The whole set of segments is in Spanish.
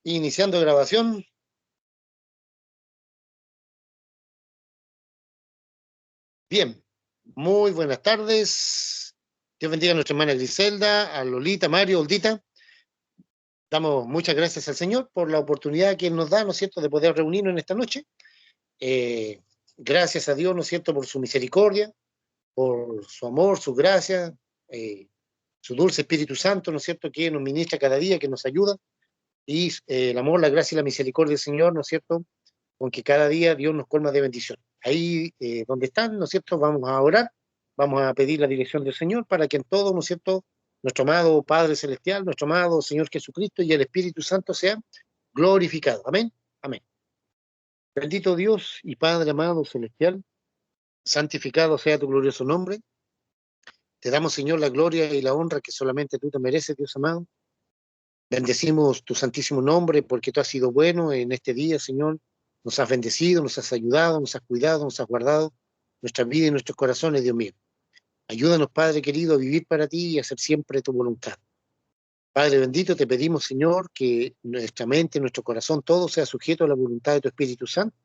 Iniciando grabación. Bien, muy buenas tardes. Dios bendiga a nuestra hermana Griselda, a Lolita, Mario, Oldita. Damos muchas gracias al Señor por la oportunidad que Él nos da, ¿no es cierto?, de poder reunirnos en esta noche. Gracias a Dios, ¿no es cierto?, por su misericordia, por su amor, su gracia, su dulce Espíritu Santo, ¿no es cierto?, que nos ministra cada día, que nos ayuda. Y el amor, la gracia y la misericordia del Señor, ¿no es cierto?, con que cada día Dios nos colma de bendición. Ahí donde están, ¿no es cierto?, vamos a orar, vamos a pedir la dirección del Señor para que en todo, ¿no es cierto?, nuestro amado Padre Celestial, nuestro amado Señor Jesucristo y el Espíritu Santo sean glorificados. Amén, amén. Bendito Dios y Padre amado celestial, santificado sea tu glorioso nombre. Te damos, Señor, la gloria y la honra que solamente tú te mereces, Dios amado. Bendecimos tu santísimo nombre porque tú has sido bueno en este día, Señor. Nos has bendecido, nos has ayudado, nos has cuidado, nos has guardado nuestra vida y nuestros corazones, Dios mío. Ayúdanos, Padre querido, a vivir para ti y a hacer siempre tu voluntad. Padre bendito, te pedimos, Señor, que nuestra mente, nuestro corazón, todo sea sujeto a la voluntad de tu Espíritu Santo.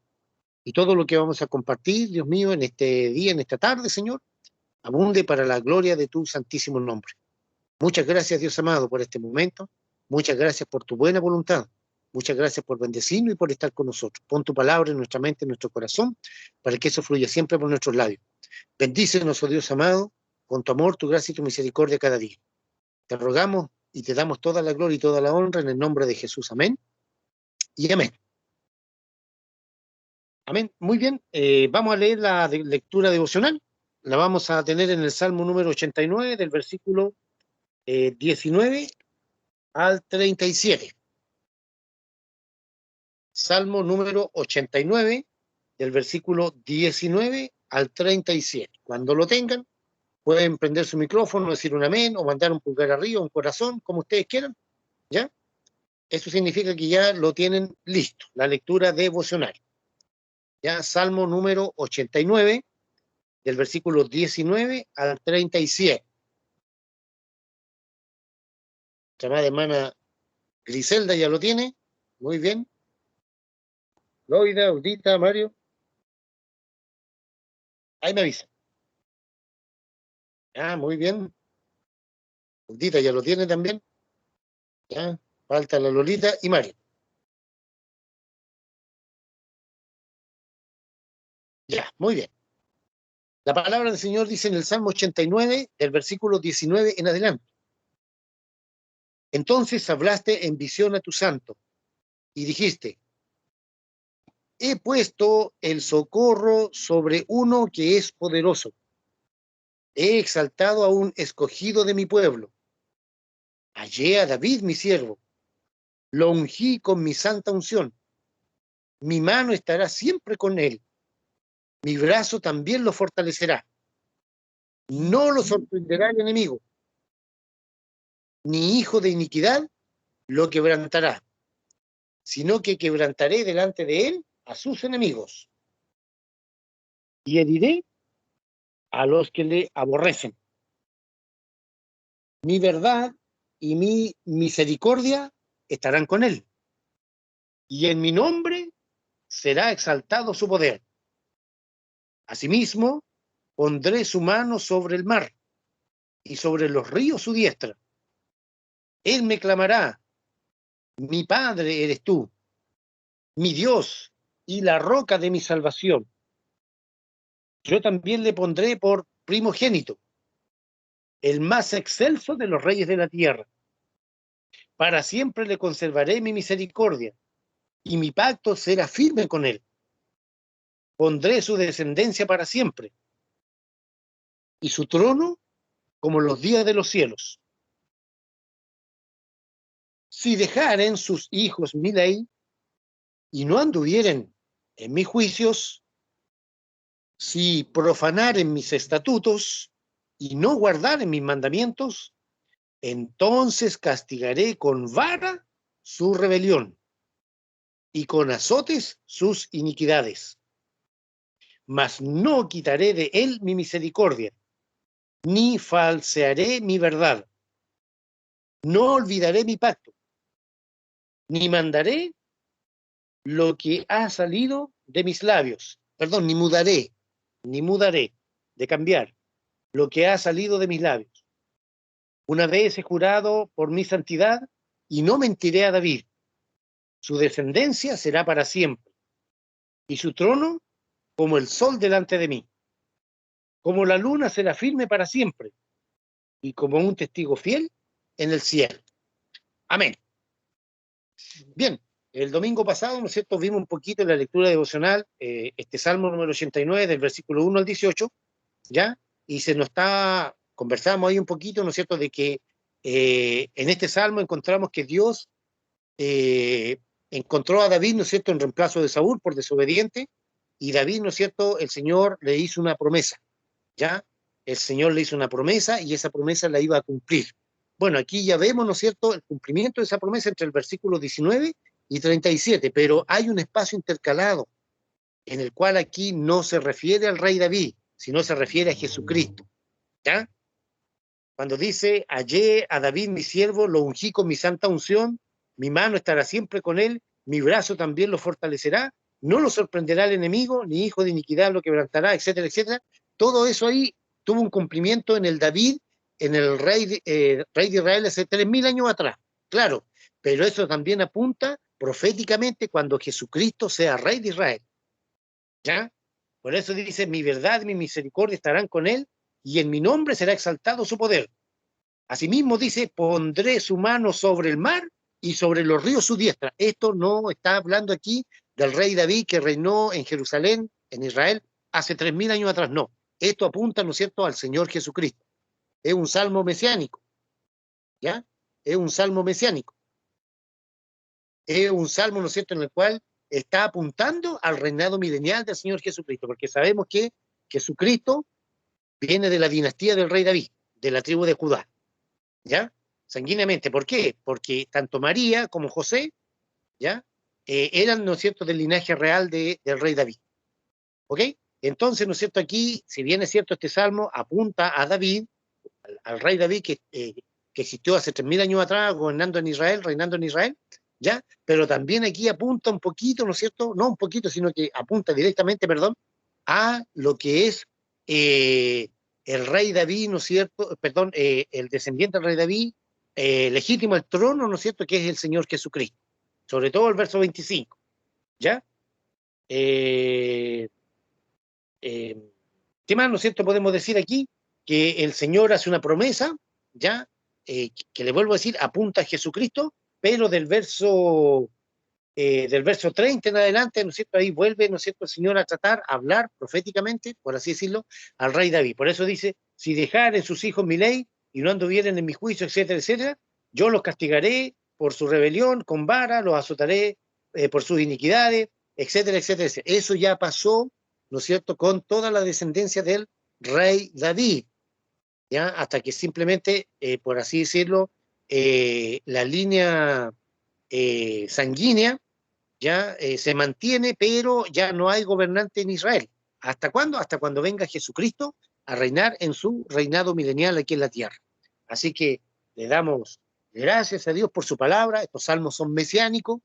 Y todo lo que vamos a compartir, Dios mío, en este día, en esta tarde, Señor, abunde para la gloria de tu santísimo nombre. Muchas gracias, Dios amado, por este momento. Muchas gracias por tu buena voluntad. Muchas gracias por bendecirnos y por estar con nosotros. Pon tu palabra en nuestra mente, en nuestro corazón, para que eso fluya siempre por nuestros labios. Bendícenos, oh Dios amado, con tu amor, tu gracia y tu misericordia cada día. Te rogamos y te damos toda la gloria y toda la honra en el nombre de Jesús. Amén y amén. Amén. Muy bien. Vamos a leer la lectura devocional. La vamos a tener en el Salmo número 89, del versículo 19 al 37. Salmo número 89, del versículo 19 al 37. Cuando lo tengan, pueden prender su micrófono, decir un amén o mandar un pulgar arriba, un corazón, como ustedes quieran, ¿ya? Eso significa que ya lo tienen listo, la lectura devocional. Ya, Salmo número 89, del versículo 19 al 37. Llamada hermana Griselda ya lo tiene. Muy bien. Loida, Audita, Mario. Ahí me avisa. Ah, muy bien. Audita ya lo tiene también. Ya. Falta la Lolita y Mario. Ya, muy bien. La palabra del Señor dice en el Salmo 89, del versículo 19 en adelante. Entonces hablaste en visión a tu santo y dijiste, he puesto el socorro sobre uno que es poderoso. He exaltado a un escogido de mi pueblo. Hallé a David, mi siervo. Lo ungí con mi santa unción. Mi mano estará siempre con él. Mi brazo también lo fortalecerá. No lo sorprenderá el enemigo, ni hijo de iniquidad lo quebrantará, sino que quebrantaré delante de él a sus enemigos y heriré a los que le aborrecen. Mi verdad y mi misericordia estarán con él, y en mi nombre será exaltado su poder. Asimismo, pondré su mano sobre el mar y sobre los ríos su diestra. Él me clamará, mi Padre eres tú, mi Dios y la roca de mi salvación. Yo también le pondré por primogénito, el más excelso de los reyes de la tierra. Para siempre le conservaré mi misericordia, y mi pacto será firme con él. Pondré su descendencia para siempre, y su trono como los días de los cielos. Si dejaren sus hijos mi ley, y no anduvieren en mis juicios, si profanaren mis estatutos, y no guardaren mis mandamientos, entonces castigaré con vara su rebelión y con azotes sus iniquidades. Mas no quitaré de él mi misericordia, ni falsearé mi verdad. No olvidaré mi pacto, ni mandaré lo que ha salido de mis labios. Perdón, ni mudaré, de cambiar lo que ha salido de mis labios. Una vez he jurado por mi santidad y no mentiré a David. Su descendencia será para siempre y su trono como el sol delante de mí. Como la luna será firme para siempre y como un testigo fiel en el cielo. Amén. Bien, el domingo pasado, ¿no es cierto?, vimos un poquito en la lectura devocional este Salmo número 89, del versículo 1 al 18, ¿ya? Y se nos está, conversamos ahí un poquito, ¿no es cierto?, de que en este Salmo encontramos que Dios encontró a David, ¿no es cierto?, en reemplazo de Saúl por desobediente, y David, ¿no es cierto?, el Señor le hizo una promesa, ¿ya? El Señor le hizo una promesa y esa promesa la iba a cumplir. Bueno, aquí ya vemos, ¿no es cierto?, el cumplimiento de esa promesa entre el versículo 19 y 37, pero hay un espacio intercalado en el cual aquí no se refiere al rey David, sino se refiere a Jesucristo, ¿ya? Cuando dice, hallé a David mi siervo, lo ungí con mi santa unción, mi mano estará siempre con él, mi brazo también lo fortalecerá, no lo sorprenderá el enemigo, ni hijo de iniquidad lo quebrantará, etcétera, etcétera. Todo eso ahí tuvo un cumplimiento en el David, en el rey de Israel hace 3000 años atrás, claro, pero eso también apunta proféticamente cuando Jesucristo sea rey de Israel, ¿ya? Por eso dice, mi verdad y mi misericordia estarán con él, y en mi nombre será exaltado su poder. Asimismo dice, pondré su mano sobre el mar y sobre los ríos su diestra. Esto no está hablando aquí del rey David que reinó en Jerusalén, en Israel, hace 3000 años atrás. No, esto apunta, ¿no es cierto?, al Señor Jesucristo. Es un salmo mesiánico, ¿ya? Es un salmo mesiánico. Es un salmo, ¿no es cierto?, en el cual está apuntando al reinado milenial del Señor Jesucristo, porque sabemos que Jesucristo viene de la dinastía del rey David, de la tribu de Judá, ¿ya? Sanguíneamente. ¿Por qué? Porque tanto María como José, ¿ya? Eran, ¿no es cierto?, del linaje real del rey David, ¿ok? Entonces, ¿no es cierto?, aquí, si bien es cierto, este salmo apunta a David, al rey David que existió hace 3000 años atrás, gobernando en Israel, reinando en Israel, ¿ya? Pero también aquí apunta un poquito, ¿no es cierto?, no un poquito, sino que apunta directamente, perdón, a lo que es el rey David, ¿no es cierto?, perdón, el descendiente del rey David, legítimo al trono, ¿no es cierto?, que es el Señor Jesucristo. Sobre todo el verso 25, ¿ya? Eh, eh, ¿Qué más, no es cierto, podemos decir aquí? Que el Señor hace una promesa, ¿ya? Que le vuelvo a decir, apunta a Jesucristo, pero del verso 30 en adelante, ¿no es cierto? Ahí vuelve, ¿no es cierto?, el Señor a tratar, a hablar proféticamente, por así decirlo, al rey David. Por eso dice, si dejaren sus hijos mi ley y no anduvieren en mi juicio, etcétera, etcétera, yo los castigaré por su rebelión, con vara, los azotaré por sus iniquidades, etcétera, etcétera, etcétera. Eso ya pasó, ¿no es cierto?, con toda la descendencia del rey David, ¿ya? Hasta que simplemente, por así decirlo, la línea sanguínea ya se mantiene, pero ya no hay gobernante en Israel. ¿Hasta cuándo? Hasta cuando venga Jesucristo a reinar en su reinado milenial aquí en la tierra. Así que le damos gracias a Dios por su palabra. Estos salmos son mesiánicos.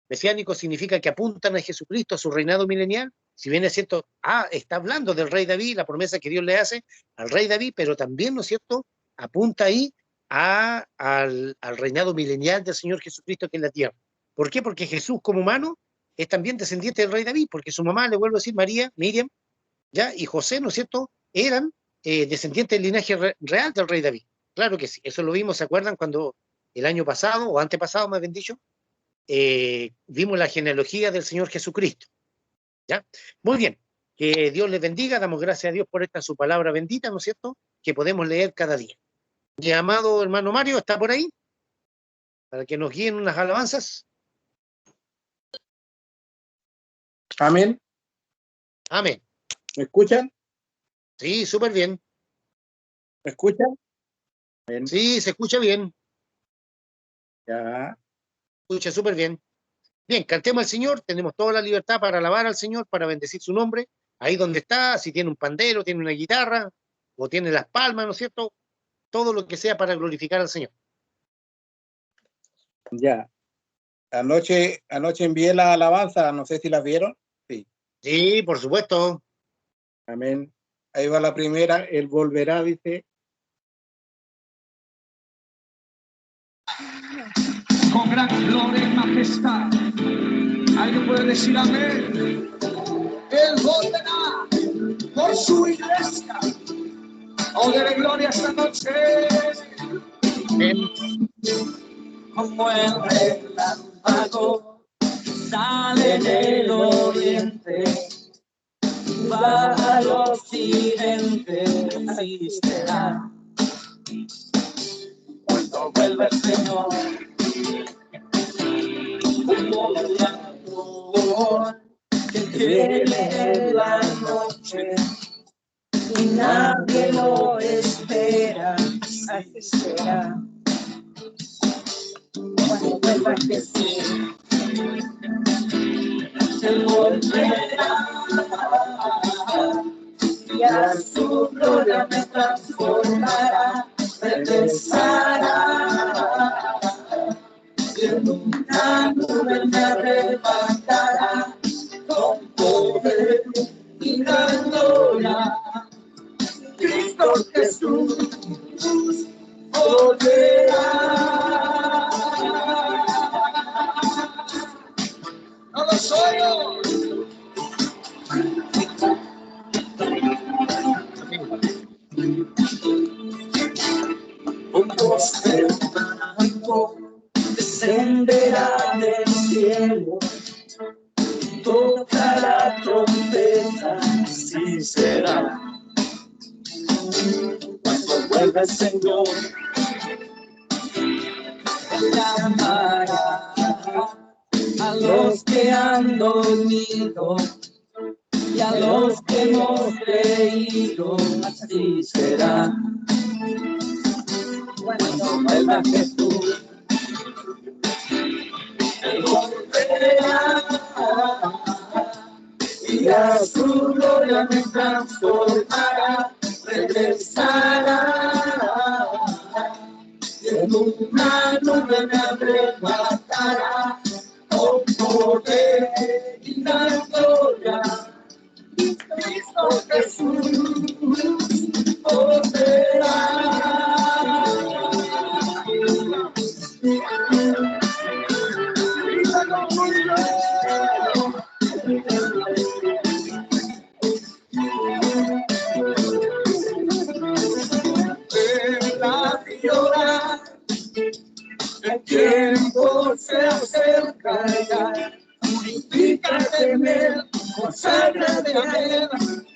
Mesiánico significa que apuntan a Jesucristo, a su reinado milenial. Si bien es cierto, está hablando del rey David, la promesa que Dios le hace al rey David, pero también, ¿no es cierto?, apunta ahí al reinado milenial del Señor Jesucristo aquí en la tierra. ¿Por qué? Porque Jesús como humano es también descendiente del rey David, porque su mamá, le vuelvo a decir, María, Miriam, ¿ya? Y José, ¿no es cierto?, eran descendientes del linaje real del rey David. Claro que sí, eso lo vimos, ¿se acuerdan? Cuando el año pasado, o antepasado, más bien dicho, vimos la genealogía del Señor Jesucristo, ¿ya? Muy bien, que Dios les bendiga, damos gracias a Dios por esta su palabra bendita, ¿no es cierto?, que podemos leer cada día. Mi amado hermano Mario, ¿está por ahí? Para que nos guíen unas alabanzas. Amén. Amén. ¿Me escuchan? Sí, súper bien. ¿Me escuchan? Bien. Sí, se escucha bien. Ya. Escucha súper bien. Bien, cantemos al Señor, tenemos toda la libertad para alabar al Señor, para bendecir su nombre, ahí donde está, si tiene un pandero, tiene una guitarra, o tiene las palmas, ¿no es cierto? Todo lo que sea para glorificar al Señor. Ya. Anoche envié la alabanza, no sé si las vieron. Sí. Sí, por supuesto. Amén. Ahí va la primera, Él volverá, dice. Con gran gloria y majestad. ¿Alguien puede decir amén? Él volverá por su iglesia. Oh, de gloria esta noche. Amén. Como el relámpago sale del oriente, va al occidente, así será. Cuando vuelva el Señor, como un amor que viene en la noche y nadie lo espera, así será. Cuando vuelva Jesús, Él volverá y a su gloria me transformará, regresará y en una nube me arrebatará con poder y gran gloria. Cristo Jesús volverá. No lo soy yo. Un Dios del manto descenderá del cielo, tocará trompeta, así será. Cuando vuelva el Señor, llamará a los que han dormido y a los que hemos creído, así será. Cuando vuelva Jesús, Él volverá y a su gloria me transformará, regresará y en una nube me arrebatará con poder y gran gloria. Cristo Jesús volverá. El tiempo se acerca ya, purifícate en él, conságrate a él,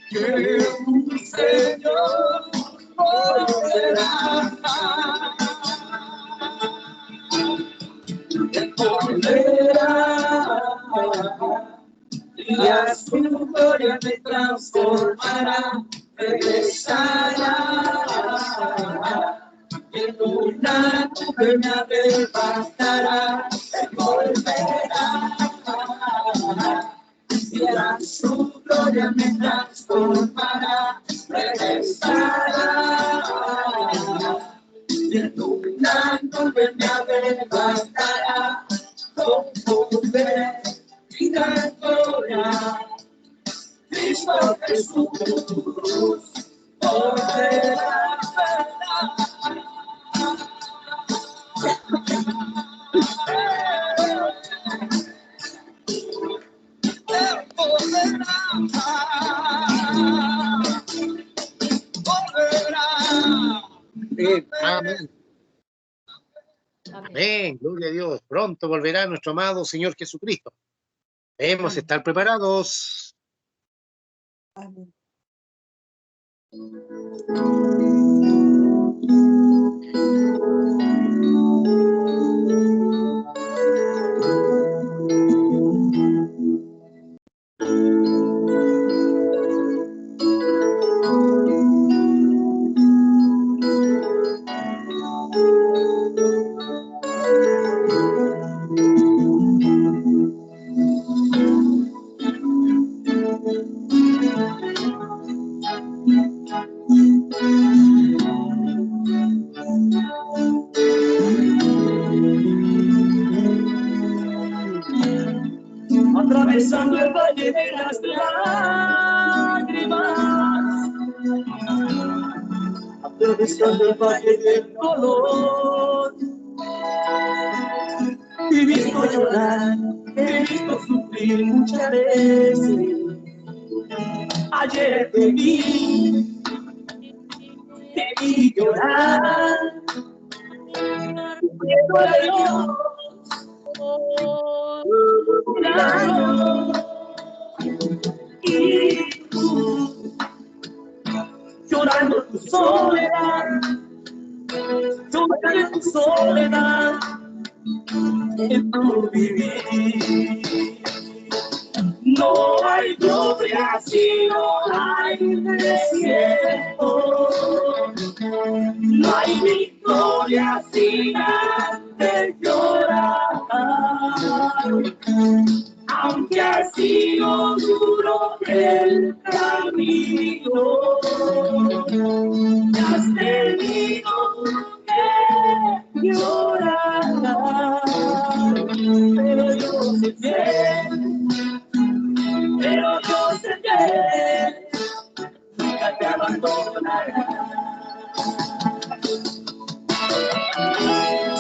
que un Señor volverá. Él volverá y a su gloria me transformará, regresará. En una nube me arrebatará, Él volverá y a su gloria me transformará, regresará y en una nube me arrebatará con poder y gran gloria. Cristo Jesús volverá. Amén. Amén. Gloria a Dios. Pronto volverá nuestro amado Señor Jesucristo. Debemos estar preparados. Amén. atravesando el valle de las lágrimas, atravesando el valle del dolor. He visto llorar, he visto sufrir muchas veces. Ayer te vi llorar. Miedo a Dios, y tú llorando tu soledad, llorando tu soledad en tu vivir. No hay gloria si no hay desierto, no hay victoria sin antes llorar. Aunque ha sido duro el camino, has tenido que llorar. Pero Dios es fiel, pero Dios es fiel, nunca te abandonará.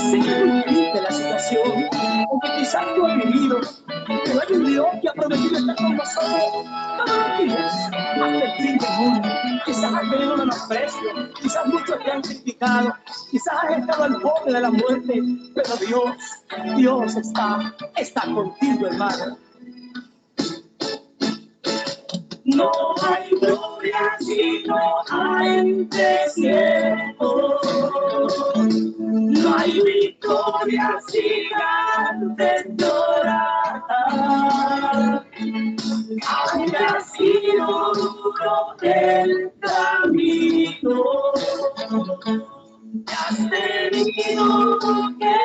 Sé que es muy triste la situación, aunque quizás tú has vivido, pero hay un Dios que ha prometido estar con nosotros todos los días, hasta el fin del mundo. Quizás has tenido menosprecio, quizás muchos te han criticado, quizás has estado al borde de la muerte, pero Dios está contigo, hermano. No hay gloria si no hay desierto, no hay victoria sin antes llorar. Aunque ha sido duro el camino, has tenido que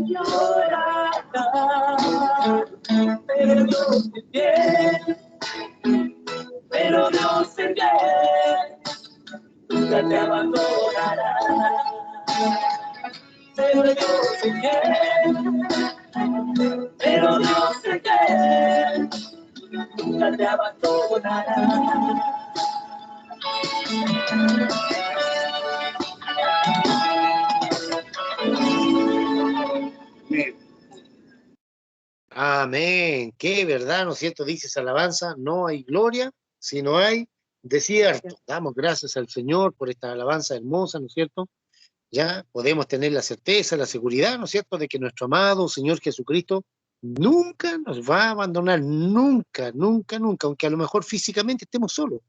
llorar. Pero Dios te quiere, pero Dios es fiel, nunca te abandonará. Pero Dios es fiel, pero Dios es fiel, nunca te abandonará. Amén. Qué verdad, ¿no es cierto? Dice esa alabanza, no hay gloria si no hay desierto. Damos gracias al Señor por esta alabanza hermosa, ¿no es cierto? Ya podemos tener la certeza, la seguridad, ¿no es cierto?, de que nuestro amado Señor Jesucristo nunca nos va a abandonar, nunca, nunca, nunca, aunque a lo mejor físicamente estemos solos.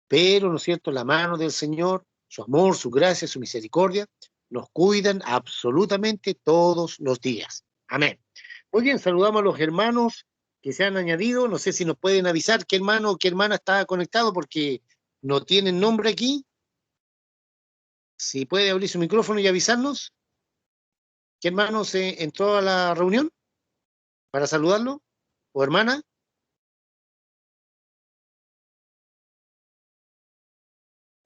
Pero, ¿no es cierto?, la mano del Señor, su amor, su gracia, su misericordia, nos cuidan absolutamente todos los días. Amén. Muy bien, saludamos a los hermanos que se han añadido. No sé si nos pueden avisar qué hermano o qué hermana está conectado porque no tienen nombre aquí. Si puede abrir su micrófono y avisarnos. ¿Qué hermano se entró a la reunión para saludarlo? ¿O hermana?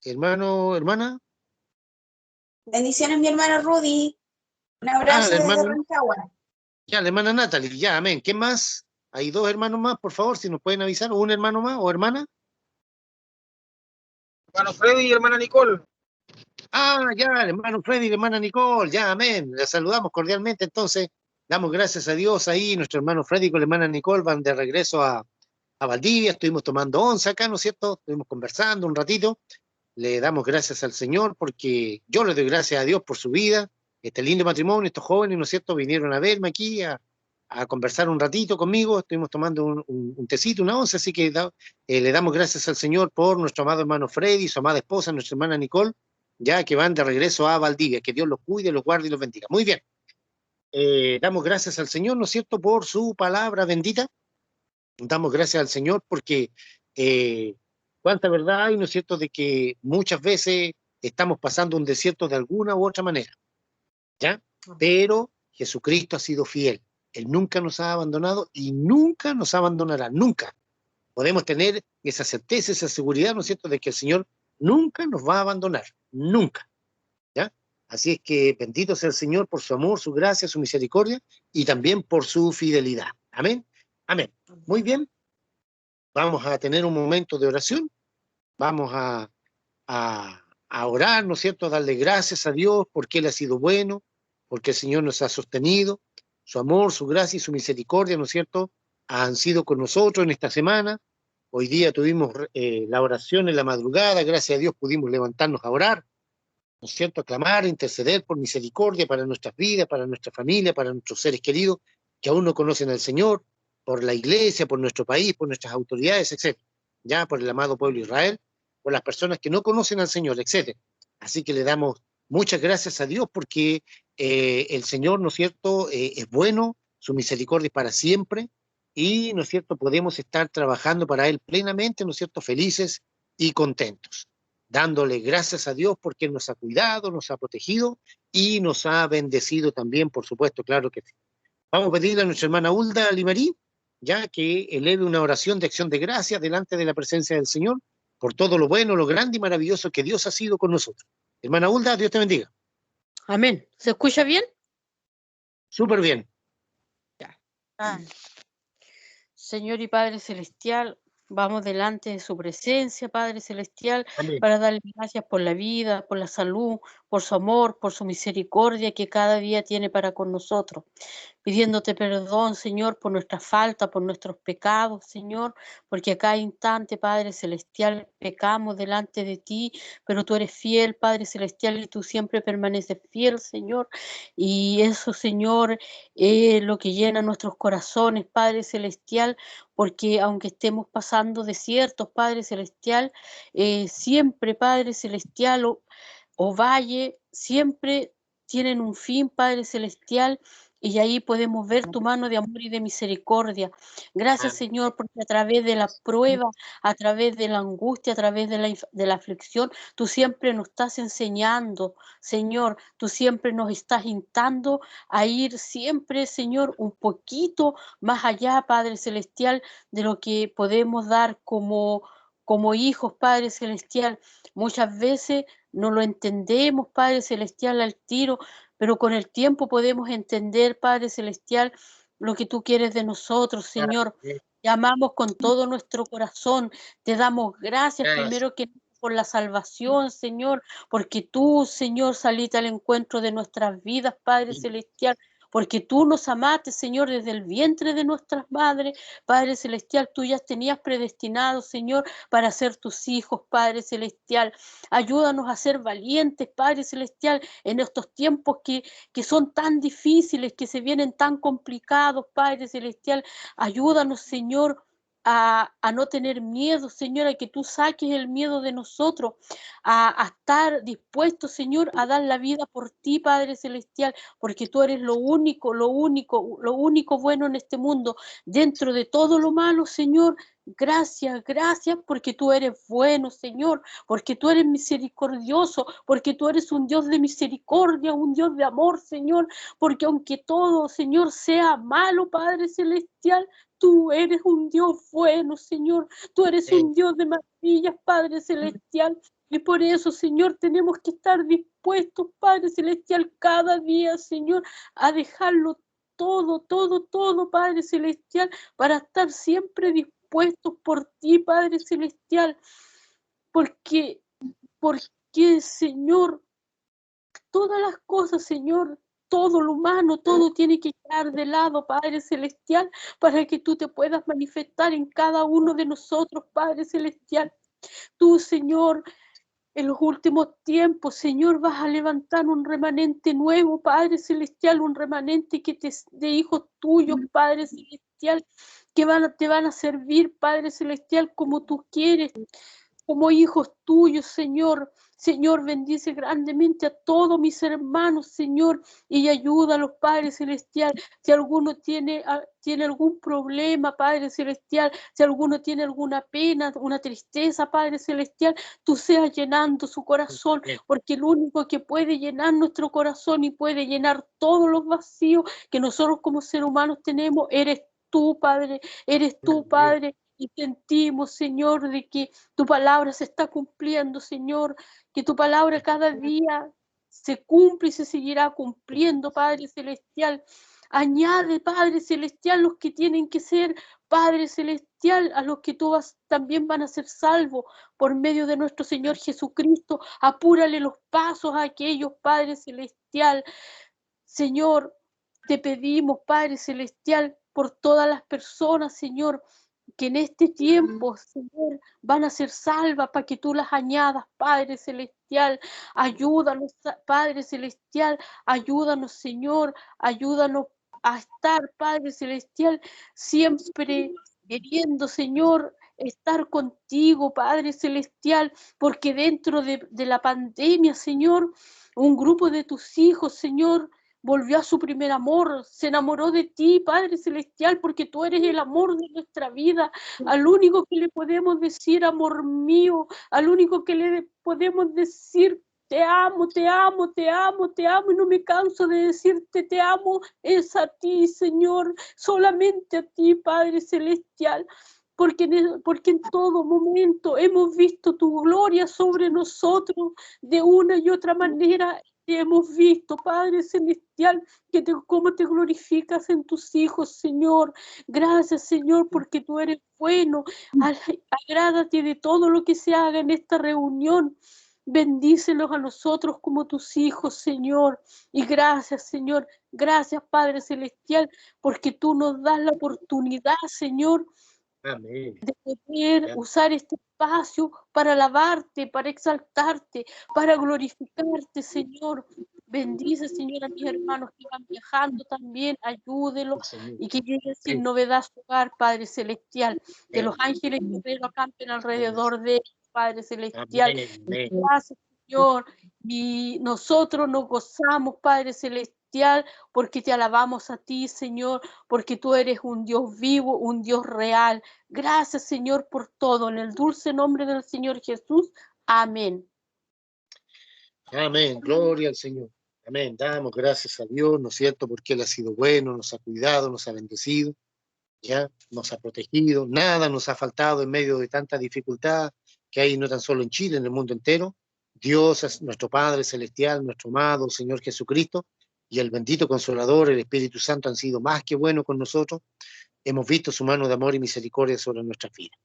Hermano, hermana. Bendiciones, mi hermano Rudy. Un abrazo la desde hermana, Rancagua. ya, la hermana Natalie, ya, amén. ¿Qué más? Hay dos hermanos más, por favor, si nos pueden avisar. ¿O un hermano más o hermana? Hermano Freddy y hermana Nicole. Ya, el hermano Freddy y la hermana Nicole, ya, amén. Les saludamos cordialmente, entonces, damos gracias a Dios ahí. Nuestro hermano Freddy con la hermana Nicole van de regreso a Valdivia, estuvimos tomando once acá, ¿no es cierto? Estuvimos conversando un ratito. Le damos gracias al Señor porque yo le doy gracias a Dios por su vida, este lindo matrimonio, estos jóvenes, ¿no es cierto?, vinieron a verme aquí a conversar un ratito conmigo, estuvimos tomando un tecito, una once, así que le damos gracias al Señor por nuestro amado hermano Freddy, su amada esposa, nuestra hermana Nicole, ya que van de regreso a Valdivia, que Dios los cuide, los guarde y los bendiga. Muy bien, damos gracias al Señor, ¿no es cierto?, por su palabra bendita, damos gracias al Señor porque cuánta verdad hay, ¿no es cierto?, de que muchas veces estamos pasando un desierto de alguna u otra manera, ¿ya? Pero Jesucristo ha sido fiel. Él nunca nos ha abandonado y nunca nos abandonará, nunca. Podemos tener esa certeza, esa seguridad, ¿no es cierto?, de que el Señor nunca nos va a abandonar, nunca, ¿ya? Así es que bendito sea el Señor por su amor, su gracia, su misericordia y también por su fidelidad. Amén. Amén. Muy bien, vamos a tener un momento de oración, vamos a orar, ¿no es cierto?, a darle gracias a Dios porque Él ha sido bueno, porque el Señor nos ha sostenido, su amor, su gracia y su misericordia, ¿no es cierto?, han sido con nosotros en esta semana. Hoy día tuvimos la oración en la madrugada, gracias a Dios pudimos levantarnos a orar, ¿no es cierto?, a clamar, a interceder por misericordia para nuestras vidas, para nuestra familia, para nuestros seres queridos que aún no conocen al Señor, por la iglesia, por nuestro país, por nuestras autoridades, etc. Ya por el amado pueblo de Israel, por las personas que no conocen al Señor, etc. Así que le damos muchas gracias a Dios porque el Señor, ¿no es cierto?, es bueno, su misericordia es para siempre y, ¿no es cierto?, podemos estar trabajando para Él plenamente, ¿no es cierto?, felices y contentos, dándole gracias a Dios porque Él nos ha cuidado, nos ha protegido y nos ha bendecido también, por supuesto, claro que sí. Vamos a pedirle a nuestra hermana Hulda Limarí, ya que eleve una oración de acción de gracias delante de la presencia del Señor por todo lo bueno, lo grande y maravilloso que Dios ha sido con nosotros. Hermana Hulda, Dios te bendiga. Amén. ¿Se escucha bien? Súper bien. Ya. Señor y Padre Celestial, vamos delante de su presencia, Padre Celestial, Amén. para darle gracias por la vida, por la salud, por su amor, por su misericordia que cada día tiene para con nosotros. Pidiéndote perdón, Señor, por nuestra falta, por nuestros pecados, Señor, porque a cada instante, Padre Celestial, pecamos delante de ti, pero tú eres fiel, Padre Celestial, y tú siempre permaneces fiel, Señor. Y eso, Señor, es lo que llena nuestros corazones, Padre Celestial, porque aunque estemos pasando desiertos, Padre Celestial, siempre, Padre Celestial, o valle, siempre tienen un fin, Padre Celestial, y ahí podemos ver tu mano de amor y de misericordia. Gracias, Señor, porque a través de la prueba, a través de la angustia, a través de la aflicción, tú siempre nos estás enseñando, Señor, tú siempre nos estás instando a ir siempre, Señor, un poquito más allá, Padre Celestial, de lo que podemos dar como hijos, Padre Celestial. Muchas veces no lo entendemos, Padre Celestial, al tiro, pero con el tiempo podemos entender, Padre Celestial, lo que tú quieres de nosotros, Señor. Te amamos con todo nuestro corazón. Te damos gracias primero que por la salvación, Señor, porque tú, Señor, saliste al encuentro de nuestras vidas, Padre Celestial, porque tú nos amaste, Señor, desde el vientre de nuestras madres, Padre Celestial, tú ya tenías predestinado, Señor, para ser tus hijos, Padre Celestial. Ayúdanos a ser valientes, Padre Celestial, en estos tiempos que son tan difíciles, que se vienen tan complicados, Padre Celestial. Ayúdanos, Señor, a no tener miedo, Señor, a que tú saques el miedo de nosotros, a estar dispuestos, Señor, a dar la vida por ti, Padre Celestial, porque tú eres lo único bueno en este mundo. Dentro de todo lo malo, Señor, gracias, gracias, porque tú eres bueno, Señor, porque tú eres misericordioso, porque tú eres un Dios de misericordia, un Dios de amor, Señor, porque aunque todo, Señor, sea malo, Padre Celestial, tú eres un Dios bueno, Señor, tú eres un Dios de maravillas, Padre Celestial, y por eso, Señor, tenemos que estar dispuestos, Padre Celestial, cada día, Señor, a dejarlo todo, Padre Celestial, para estar siempre dispuestos por ti, Padre Celestial, porque, Señor, todas las cosas, Señor, todo lo humano, todo tiene que quedar de lado, Padre Celestial, para que tú te puedas manifestar en cada uno de nosotros, Padre Celestial. Tú, Señor, en los últimos tiempos, Señor, vas a levantar un remanente nuevo, Padre Celestial, un remanente de hijos tuyos, Padre Celestial, que te van a servir, Padre Celestial, como tú quieres, como hijos tuyos, Señor. Señor, bendice grandemente a todos mis hermanos, Señor, y ayuda a los Padre Celestial. Si alguno tiene algún problema, Padre Celestial, si alguno tiene alguna pena, una tristeza, Padre Celestial, tú seas llenando su corazón, porque el único que puede llenar nuestro corazón y puede llenar todos los vacíos que nosotros como seres humanos tenemos, eres tú, Padre, eres tú, Padre. Y sentimos, Señor, de que tu palabra se está cumpliendo, Señor, que tu palabra cada día se cumple y se seguirá cumpliendo, Padre Celestial. Añade, Padre Celestial, los que tienen que ser, Padre Celestial, a los que tú también van a ser salvos por medio de nuestro Señor Jesucristo. Apúrale los pasos a aquellos, Padre Celestial. Señor, te pedimos, Padre Celestial, por todas las personas, Señor, que en este tiempo, Señor, van a ser salvas para que tú las añadas, Padre Celestial. Ayúdanos, Padre Celestial, ayúdanos, Señor, ayúdanos a estar, Padre Celestial, siempre queriendo, Señor, estar contigo, Padre Celestial, porque dentro de la pandemia, Señor, un grupo de tus hijos, Señor, volvió a su primer amor, se enamoró de ti, Padre Celestial, porque tú eres el amor de nuestra vida, al único que le podemos decir, amor mío, al único que le podemos decir, te amo, te amo, te amo, te amo, y no me canso de decirte te amo, es a ti, Señor, solamente a ti, Padre Celestial. Porque en todo momento hemos visto tu gloria sobre nosotros de una y otra manera. Hemos visto, Padre Celestial, cómo te glorificas en tus hijos, Señor. Gracias, Señor, porque tú eres bueno. Agrádate de todo lo que se haga en esta reunión. Bendícelos a nosotros como tus hijos, Señor. Y gracias, Señor. Gracias, Padre Celestial, porque tú nos das la oportunidad, Señor, Amén. de poder usar este espacio para alabarte, para exaltarte, para glorificarte, Señor. Bendice, Señor, a mis hermanos que van viajando también, ayúdelos y que lleguen sin novedad a su hogar, Padre Celestial. Que los ángeles guerreros acampen alrededor de ellos, Padre Celestial. Amén. Gracias, Señor. Y nosotros nos gozamos, Padre Celestial, porque te alabamos a ti, Señor, porque tú eres un Dios vivo, un Dios real. Gracias, Señor, por todo. En el dulce nombre del Señor Jesús. Amén. Amén. Gloria al Señor. Amén. Damos gracias a Dios, ¿no es cierto? Porque Él ha sido bueno, nos ha cuidado, nos ha bendecido, ¿ya? Nos ha protegido. Nada nos ha faltado en medio de tanta dificultad que hay no tan solo en Chile, en el mundo entero. Dios es nuestro Padre Celestial, nuestro amado Señor Jesucristo, y el bendito Consolador, el Espíritu Santo, han sido más que buenos con nosotros. Hemos visto su mano de amor y misericordia sobre nuestras vidas.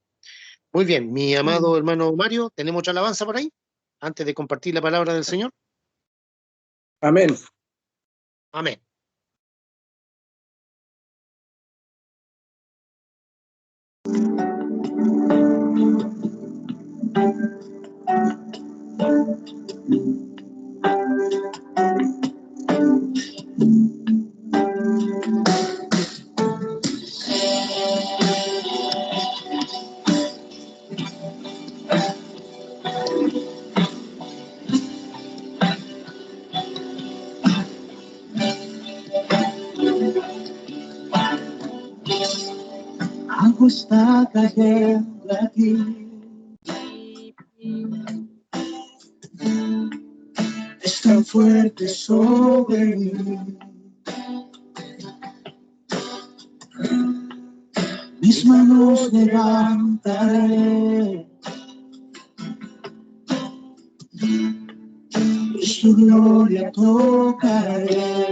Muy bien, mi amado hermano Mario, ¿tenemos otra alabanza por ahí? Antes de compartir la palabra del Señor. Amén. Amén. Algo está cayendo aquí. Es tan fuerte sobre mí. Mis manos levantaré y su gloria tocaré.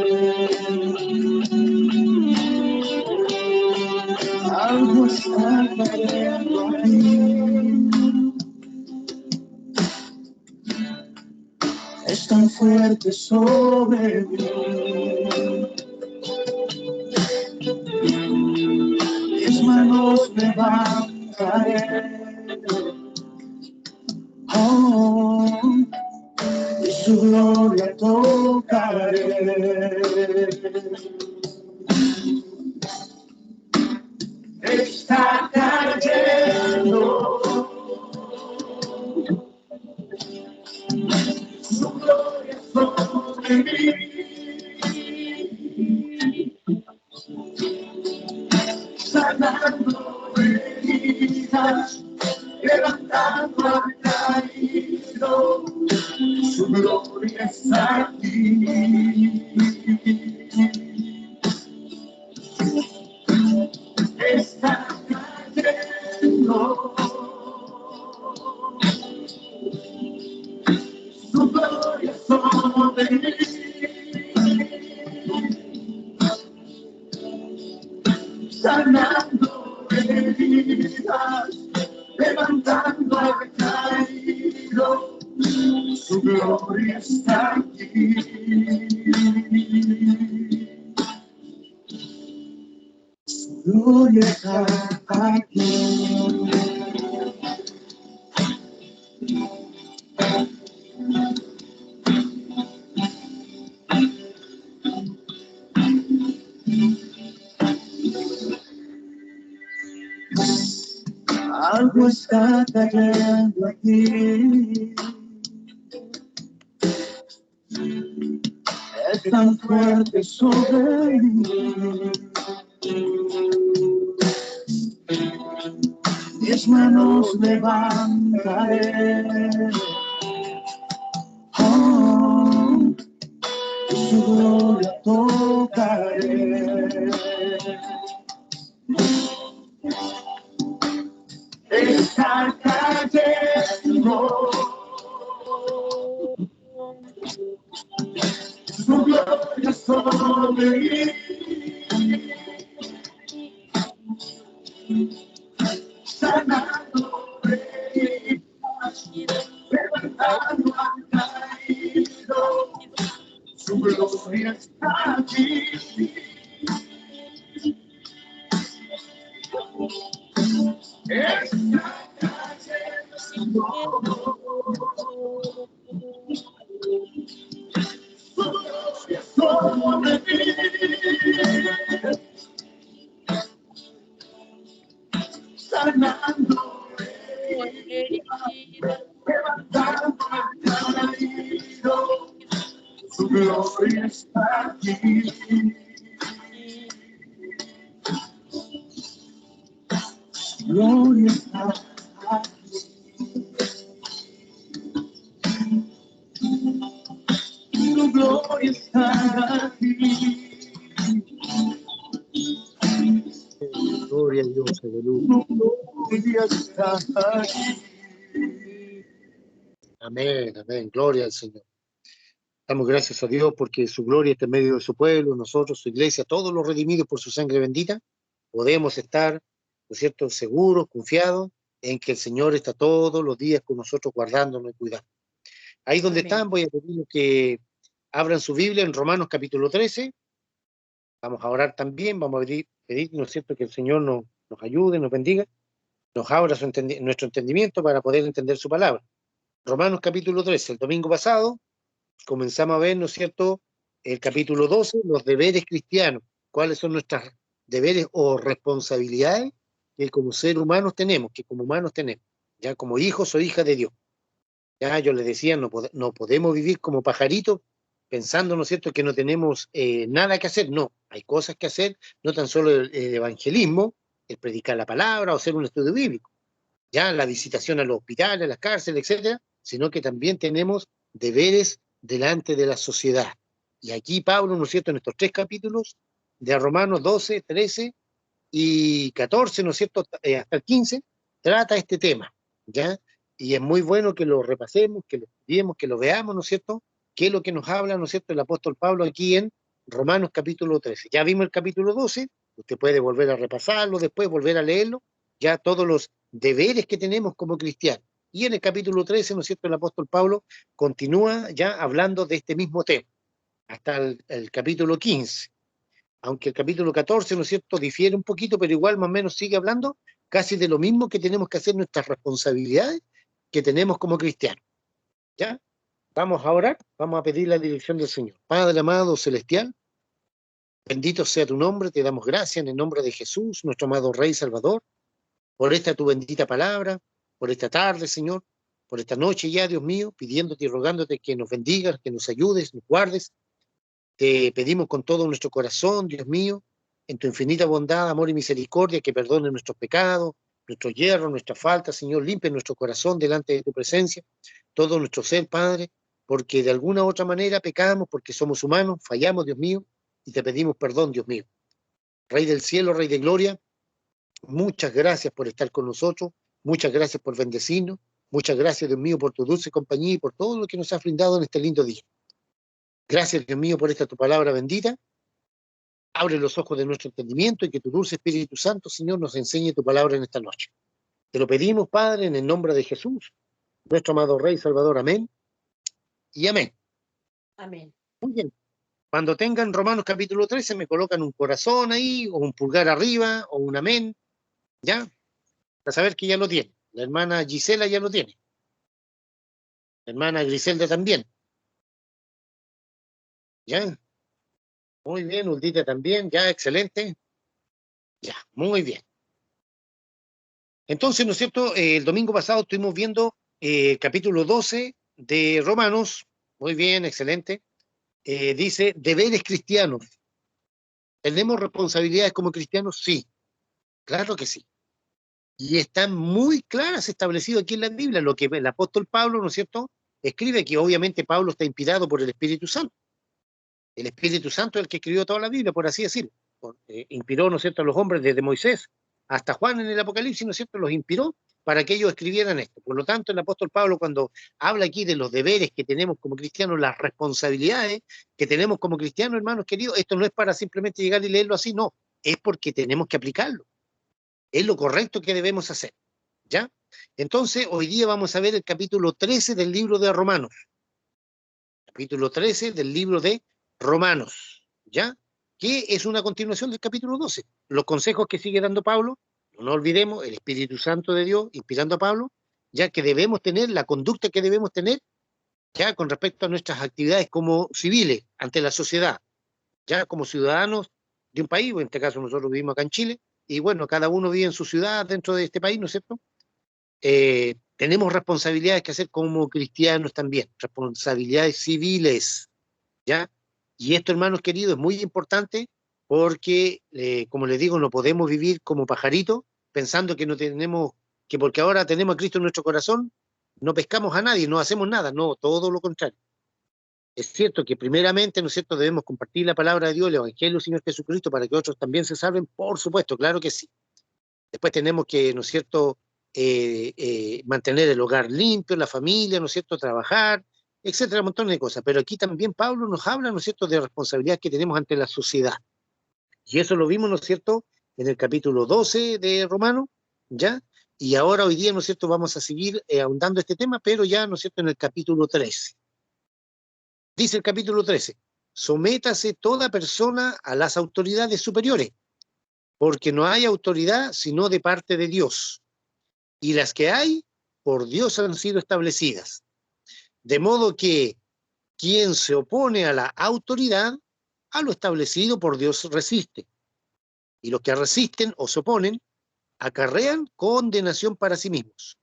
Algo está cayendo aquí. Es tan fuerte sobre mí. Mis manos levantaré. Oh, y su gloria tocaré. Está cayendo su gloria sobre mí, sanando heridas, levantando al caído, su gloria está aquí. Está cayendo su gloria sobre mí, sanando heridas, levantando al caído, su gloria está aquí. Su gloria está aquí. Algo está cayendo aquí. Es tan fuerte sobre mí. Mis manos levantaré. Oh, su gloria tocaré. Está cayendo. Su gloria sobre mí. Sanando heridas, levantando al caído, su gloria está aquí. Está cayendo. Su gloria sobre mí. Sanando heridas, levantando al caído, su gloria está aquí. Su gloria está aquí. Su gloria está aquí. Gloria a Dios, aleluya. Su gloria está aquí. Amén, amén. Gloria al Señor. Damos gracias a Dios porque su gloria está en medio de su pueblo, nosotros, su iglesia, todos los redimidos por su sangre bendita, podemos estar, ¿no es cierto?, seguros, confiados en que el Señor está todos los días con nosotros guardándonos y cuidando. Ahí donde Amén. están, voy a pedir que abran su Biblia en Romanos capítulo 13. Vamos a orar también, vamos a pedir, ¿no es cierto?, que el Señor nos ayude, nos bendiga, nos abra nuestro entendimiento para poder entender su palabra. Romanos capítulo 13, el domingo pasado comenzamos a ver, ¿no es cierto?, el capítulo 12, los deberes cristianos, cuáles son nuestros deberes o responsabilidades que como seres humanos tenemos, ya como hijos o hijas de Dios. Ya yo les decía, no podemos vivir como pajaritos pensando, ¿no es cierto?, que no tenemos nada que hacer. No, hay cosas que hacer, no tan solo el evangelismo, el predicar la palabra o hacer un estudio bíblico, ya la visitación a los hospitales, a las cárceles, etcétera, sino que también tenemos deberes delante de la sociedad. Y aquí Pablo, ¿no es cierto?, en estos 3 capítulos de Romanos 12, 13 y 14, ¿no es cierto?, hasta el 15, trata este tema, ¿ya? Y es muy bueno que lo repasemos, que lo estudiemos, que lo veamos, ¿no es cierto?, qué es lo que nos habla, ¿no es cierto?, el apóstol Pablo aquí en Romanos capítulo 13. Ya vimos el capítulo 12, usted puede volver a repasarlo, después volver a leerlo, ya todos los deberes que tenemos como cristianos. Y en el capítulo 13, ¿no es cierto?, el apóstol Pablo continúa ya hablando de este mismo tema, hasta el capítulo 15. Aunque el capítulo 14, ¿no es cierto?, difiere un poquito, pero igual más o menos sigue hablando casi de lo mismo que tenemos que hacer, nuestras responsabilidades que tenemos como cristianos. ¿Ya? Vamos a orar, vamos a pedir la dirección del Señor. Padre amado celestial, bendito sea tu nombre, te damos gracias en el nombre de Jesús, nuestro amado Rey Salvador, por esta tu bendita palabra, por esta tarde, Señor, por esta noche ya, Dios mío, pidiéndote y rogándote que nos bendigas, que nos ayudes, nos guardes. Te pedimos con todo nuestro corazón, Dios mío, en tu infinita bondad, amor y misericordia, que perdone nuestros pecados, nuestros hierros, nuestras faltas, Señor, limpie nuestro corazón delante de tu presencia, todo nuestro ser, Padre, porque de alguna u otra manera pecamos, porque somos humanos, fallamos, Dios mío, y te pedimos perdón, Dios mío. Rey del cielo, Rey de gloria, muchas gracias por estar con nosotros, muchas gracias por bendecirnos, muchas gracias, Dios mío, por tu dulce compañía y por todo lo que nos has brindado en este lindo día. Gracias, Dios mío, por esta tu palabra bendita. Abre los ojos de nuestro entendimiento y que tu dulce Espíritu Santo, Señor, nos enseñe tu palabra en esta noche. Te lo pedimos, Padre, en el nombre de Jesús, nuestro amado Rey Salvador. Amén y amén. Amén. Muy bien. Cuando tengan Romanos capítulo 13, me colocan un corazón ahí, o un pulgar arriba, o un amén, ¿ya? Para saber que ya lo tiene. La hermana Gisela ya lo tiene. La hermana Griselda también. ¿Ya? Muy bien, Uldita también, ya, excelente. Ya, muy bien. Entonces, ¿no es cierto? El domingo pasado estuvimos viendo capítulo 12 de Romanos. Muy bien, excelente. Dice, deberes cristianos. ¿Tenemos responsabilidades como cristianos? Sí, claro que sí. Y están muy claras establecidas aquí en la Biblia, lo que el apóstol Pablo, ¿no es cierto?, escribe, que obviamente Pablo está inspirado por el Espíritu Santo. El Espíritu Santo es el que escribió toda la Biblia, por así decirlo. Inspiró, ¿no es cierto?, a los hombres desde Moisés hasta Juan en el Apocalipsis, ¿no es cierto?, los inspiró para que ellos escribieran esto. Por lo tanto, el apóstol Pablo, cuando habla aquí de los deberes que tenemos como cristianos, las responsabilidades que tenemos como cristianos, hermanos queridos, esto no es para simplemente llegar y leerlo así, no, es porque tenemos que aplicarlo. Es lo correcto que debemos hacer, ¿ya? Entonces, hoy día vamos a ver el capítulo 13 del libro de Romanos. Capítulo 13 del libro de Romanos, ¿ya? Que es una continuación del capítulo 12. Los consejos que sigue dando Pablo, no olvidemos, el Espíritu Santo de Dios inspirando a Pablo, ya que debemos tener la conducta que debemos tener, ya con respecto a nuestras actividades como civiles ante la sociedad, ya como ciudadanos de un país, o en este caso nosotros vivimos acá en Chile, y bueno, cada uno vive en su ciudad dentro de este país, ¿no es cierto? Tenemos responsabilidades que hacer como cristianos también, responsabilidades civiles, ¿ya? Y esto, hermanos queridos, es muy importante porque, como les digo, no podemos vivir como pajaritos pensando que no tenemos, que porque ahora tenemos a Cristo en nuestro corazón, no pescamos a nadie, no hacemos nada, no, todo lo contrario. Es cierto que primeramente, ¿no es cierto?, debemos compartir la palabra de Dios, el Evangelio del Señor Jesucristo, para que otros también se salven, por supuesto, claro que sí. Después tenemos que, ¿no es cierto?, mantener el hogar limpio, la familia, ¿no es cierto?, trabajar, etcétera, un montón de cosas. Pero aquí también Pablo nos habla, ¿no es cierto?, de responsabilidades que tenemos ante la sociedad. Y eso lo vimos, ¿no es cierto?, en el capítulo 12 de Romanos, ¿ya? Y ahora hoy día, ¿no es cierto?, vamos a seguir ahondando este tema, pero ya, ¿no es cierto?, en el capítulo 13. Dice el capítulo 13, sométase toda persona a las autoridades superiores, porque no hay autoridad sino de parte de Dios, y las que hay, por Dios han sido establecidas. De modo que quien se opone a la autoridad, a lo establecido por Dios resiste. Y los que resisten o se oponen, acarrean condenación para sí mismos.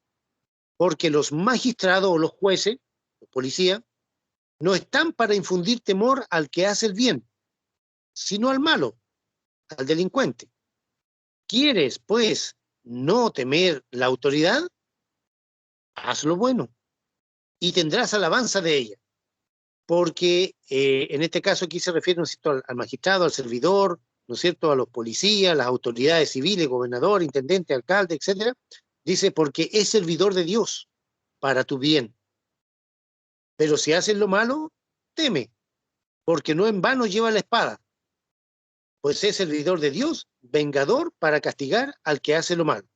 Porque los magistrados o los jueces, los policías, no están para infundir temor al que hace el bien, sino al malo, al delincuente. ¿Quieres, pues, no temer la autoridad? Haz lo bueno y tendrás alabanza de ella. Porque en este caso aquí se refiere, ¿no es cierto?, al magistrado, al servidor, ¿no es cierto?, a los policías, las autoridades civiles, gobernador, intendente, alcalde, etcétera. Dice, porque es servidor de Dios para tu bien. Pero si haces lo malo, teme, porque no en vano lleva la espada, pues es servidor de Dios, vengador para castigar al que hace lo malo.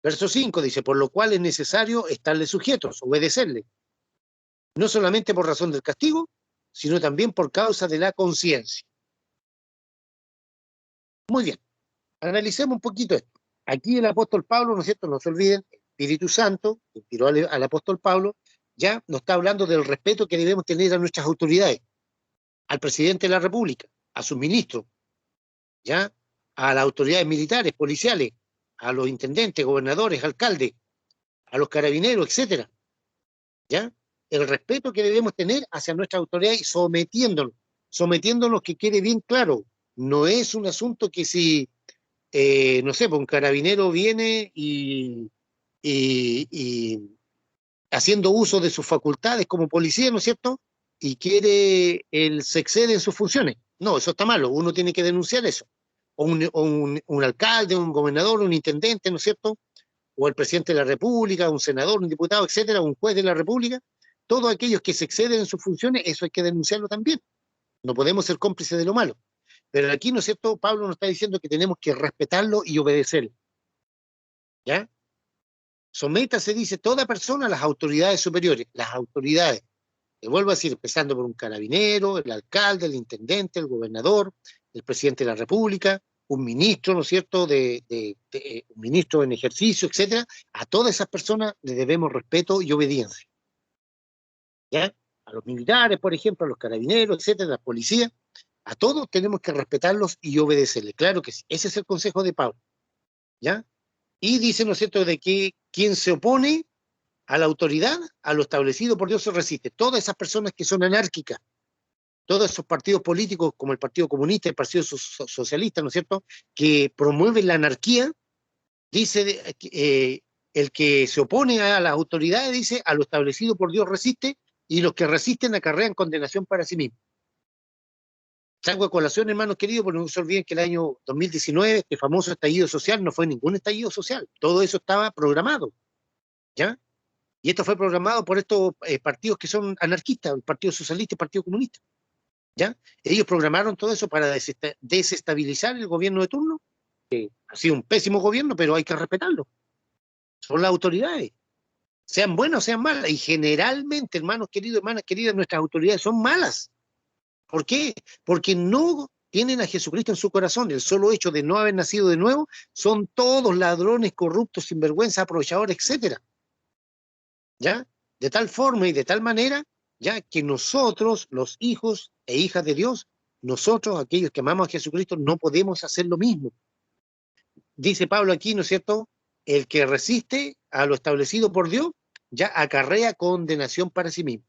Verso 5 dice, por lo cual es necesario estarle sujetos, obedecerle, no solamente por razón del castigo, sino también por causa de la conciencia. Muy bien, analicemos un poquito esto. Aquí el apóstol Pablo, ¿no es cierto?, no se olviden, el Espíritu Santo, que inspiró al apóstol Pablo, ya nos está hablando del respeto que debemos tener a nuestras autoridades, al presidente de la República, a sus ministros, ya, a las autoridades militares, policiales, a los intendentes, gobernadores, alcaldes, a los carabineros, etcétera, ¿ya? El respeto que debemos tener hacia nuestras autoridades y sometiéndonos, que quede bien claro, no es un asunto que si, no sé, pues un carabinero viene y haciendo uso de sus facultades como policía, ¿no es cierto?, y se excede en sus funciones. No, eso está malo, uno tiene que denunciar eso. O un alcalde, un gobernador, un intendente, ¿no es cierto?, o el presidente de la República, un senador, un diputado, etcétera, un juez de la República, todos aquellos que se exceden en sus funciones, eso hay que denunciarlo también. No podemos ser cómplices de lo malo. Pero aquí, ¿no es cierto?, Pablo nos está diciendo que tenemos que respetarlo y obedecerlo. ¿Ya? Sométase, dice, toda persona a las autoridades superiores. Las autoridades, te vuelvo a decir, empezando por un carabinero, el alcalde, el intendente, el gobernador, el presidente de la República, un ministro, ¿no es cierto?, un ministro en ejercicio, etcétera. A todas esas personas les debemos respeto y obediencia. ¿Ya? A los militares, por ejemplo, a los carabineros, etcétera, a la policía, a todos tenemos que respetarlos y obedecerles. Claro que sí, ese es el consejo de Pablo. ¿Ya? Y dice, ¿no es cierto?, de que quien se opone a la autoridad, a lo establecido por Dios, se resiste. Todas esas personas que son anárquicas, todos esos partidos políticos como el Partido Comunista, el Partido Socialista, ¿no es cierto?, que promueven la anarquía, dice, el que se opone a las autoridades, dice, a lo establecido por Dios resiste, y los que resisten acarrean condenación para sí mismos. Traigo a colación, hermanos queridos, porque no se olviden que el año 2019, este famoso estallido social, no fue ningún estallido social, todo eso estaba programado, ¿ya? Y esto fue programado por estos partidos que son anarquistas, el Partido Socialista y el Partido Comunista, ¿ya? Ellos programaron todo eso para desestabilizar el gobierno de turno, que ha sido un pésimo gobierno, pero hay que respetarlo. Son las autoridades, sean buenas o sean malas, y generalmente, hermanos queridos, hermanas queridas, nuestras autoridades son malas. ¿Por qué? Porque no tienen a Jesucristo en su corazón. El solo hecho de no haber nacido de nuevo, son todos ladrones, corruptos, sinvergüenza, aprovechadores, etcétera. ¿Ya? De tal forma y de tal manera, ya que nosotros, los hijos e hijas de Dios, nosotros, aquellos que amamos a Jesucristo, no podemos hacer lo mismo. Dice Pablo aquí, ¿no es cierto?, el que resiste a lo establecido por Dios, ya acarrea condenación para sí mismo.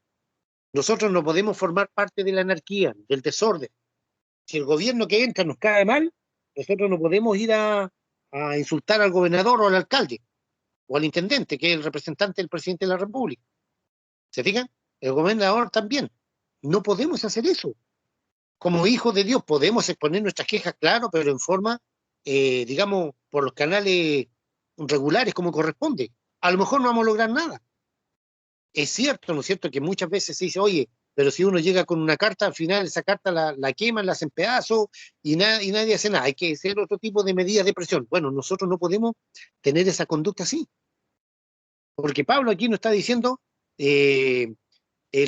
Nosotros no podemos formar parte de la anarquía, del desorden. Si el gobierno que entra nos cae mal, nosotros no podemos ir a insultar al gobernador o al alcalde, o al intendente, que es el representante del presidente de la República. ¿Se fijan? El gobernador también. No podemos hacer eso. Como hijos de Dios podemos exponer nuestras quejas, claro, pero en forma, digamos, por los canales regulares como corresponde. A lo mejor no vamos a lograr nada. Es cierto, ¿no es cierto?, que muchas veces se dice, oye, pero si uno llega con una carta, al final esa carta la queman, la hacen pedazos y nadie hace nada. Hay que hacer otro tipo de medidas de presión. Bueno, nosotros no podemos tener esa conducta así. Porque Pablo aquí nos está diciendo, el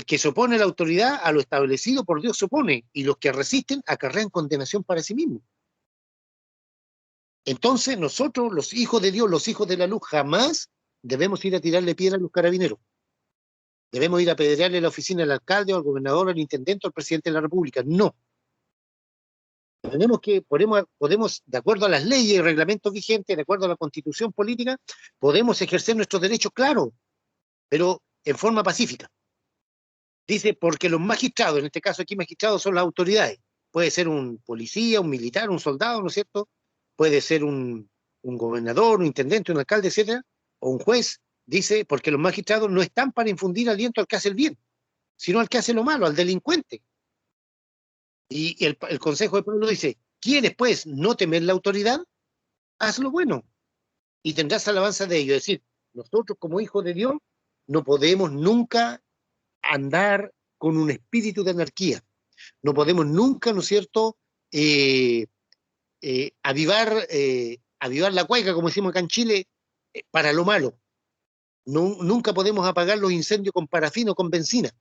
que se opone a la autoridad, a lo establecido por Dios se opone, y los que resisten acarrean condenación para sí mismos. Entonces nosotros, los hijos de Dios, los hijos de la luz, jamás debemos ir a tirarle piedra a los carabineros. Debemos ir a apedrearle la oficina al alcalde, o al gobernador, al intendente, o al presidente de la República. No. Podemos, de acuerdo a las leyes y reglamentos vigentes, de acuerdo a la constitución política, podemos ejercer nuestros derechos, claro, pero en forma pacífica. Dice, porque los magistrados, en este caso aquí magistrados son las autoridades. Puede ser un policía, un militar, un soldado, ¿no es cierto? Puede ser un gobernador, un intendente, un alcalde, etcétera, o un juez. Dice, porque los magistrados no están para infundir aliento al que hace el bien, sino al que hace lo malo, al delincuente. Y el consejo de Pablo dice, ¿quieres pues no temer la autoridad? Haz lo bueno y tendrás alabanza de ello. Es decir, nosotros como hijos de Dios no podemos nunca andar con un espíritu de anarquía. No podemos nunca, ¿no es cierto?, avivar la cueca, como decimos acá en Chile, para lo malo. Nunca podemos apagar los incendios con parafina o con benzina,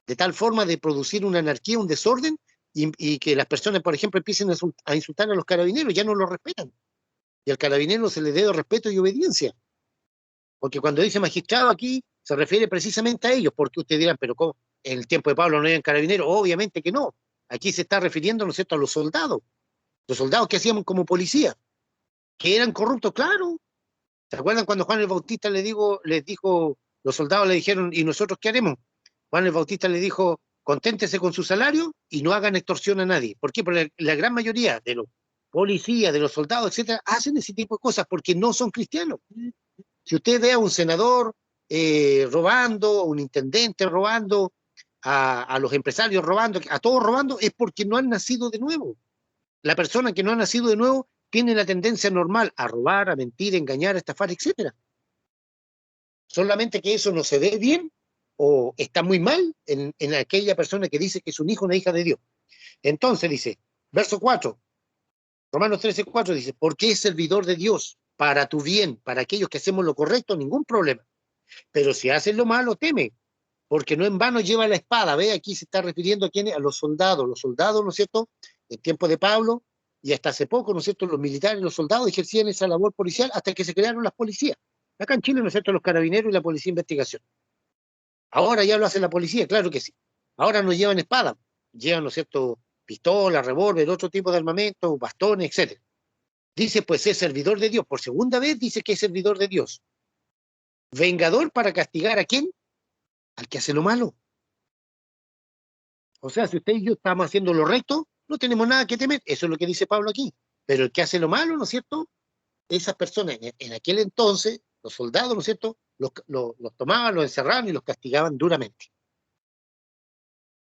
de tal forma de producir una anarquía, un desorden, y que las personas, por ejemplo, empiecen a insultar a los carabineros, ya no los respetan. Y al carabinero se le debe respeto y obediencia. Porque cuando dice magistrado aquí, se refiere precisamente a ellos, porque ustedes dirán, pero ¿cómo? En el tiempo de Pablo no eran carabineros. Obviamente que no. Aquí se está refiriendo, ¿no es cierto?, a los soldados que hacían como policía, que eran corruptos, claro. ¿Se acuerdan cuando Juan el Bautista les dijo, los soldados le dijeron, ¿y nosotros qué haremos? Juan el Bautista le dijo, conténtese con su salario y no hagan extorsión a nadie. ¿Por qué? Porque la gran mayoría de los policías, de los soldados, etcétera, hacen ese tipo de cosas porque no son cristianos. Si usted ve a un senador robando, un intendente robando, a los empresarios robando, a todos robando, es porque no han nacido de nuevo. La persona que no ha nacido de nuevo tiene la tendencia normal a robar, a mentir, a engañar, a estafar, etcétera. Solamente que eso no se ve bien o está muy mal en aquella persona que dice que es un hijo o una hija de Dios. Entonces dice, Verso 4. Romanos 13:4 dice, porque es servidor de Dios, para tu bien, para aquellos que hacemos lo correcto, ningún problema. Pero si haces lo malo, teme, porque no en vano lleva la espada. Ve, aquí se está refiriendo a quiénes, a los soldados, ¿no es cierto? En tiempo de Pablo, y hasta hace poco, ¿no es cierto?, los militares, los soldados ejercían esa labor policial hasta que se crearon las policías. Acá en Chile, ¿no es cierto?, los carabineros y la policía de investigación. Ahora ya lo hace la policía, claro que sí. Ahora no llevan espada, llevan, ¿no es cierto?, pistolas, revólver, otro tipo de armamento, bastones, etc. Dice, pues es servidor de Dios. Por segunda vez dice que es servidor de Dios. Vengador para castigar ¿a quién? Al que hace lo malo. O sea, si usted y yo estamos haciendo lo recto, no tenemos nada que temer. Eso es lo que dice Pablo aquí. Pero el que hace lo malo, ¿no es cierto? Esas personas, en aquel entonces, los soldados, ¿no es cierto?, los tomaban, los encerraban y los castigaban duramente.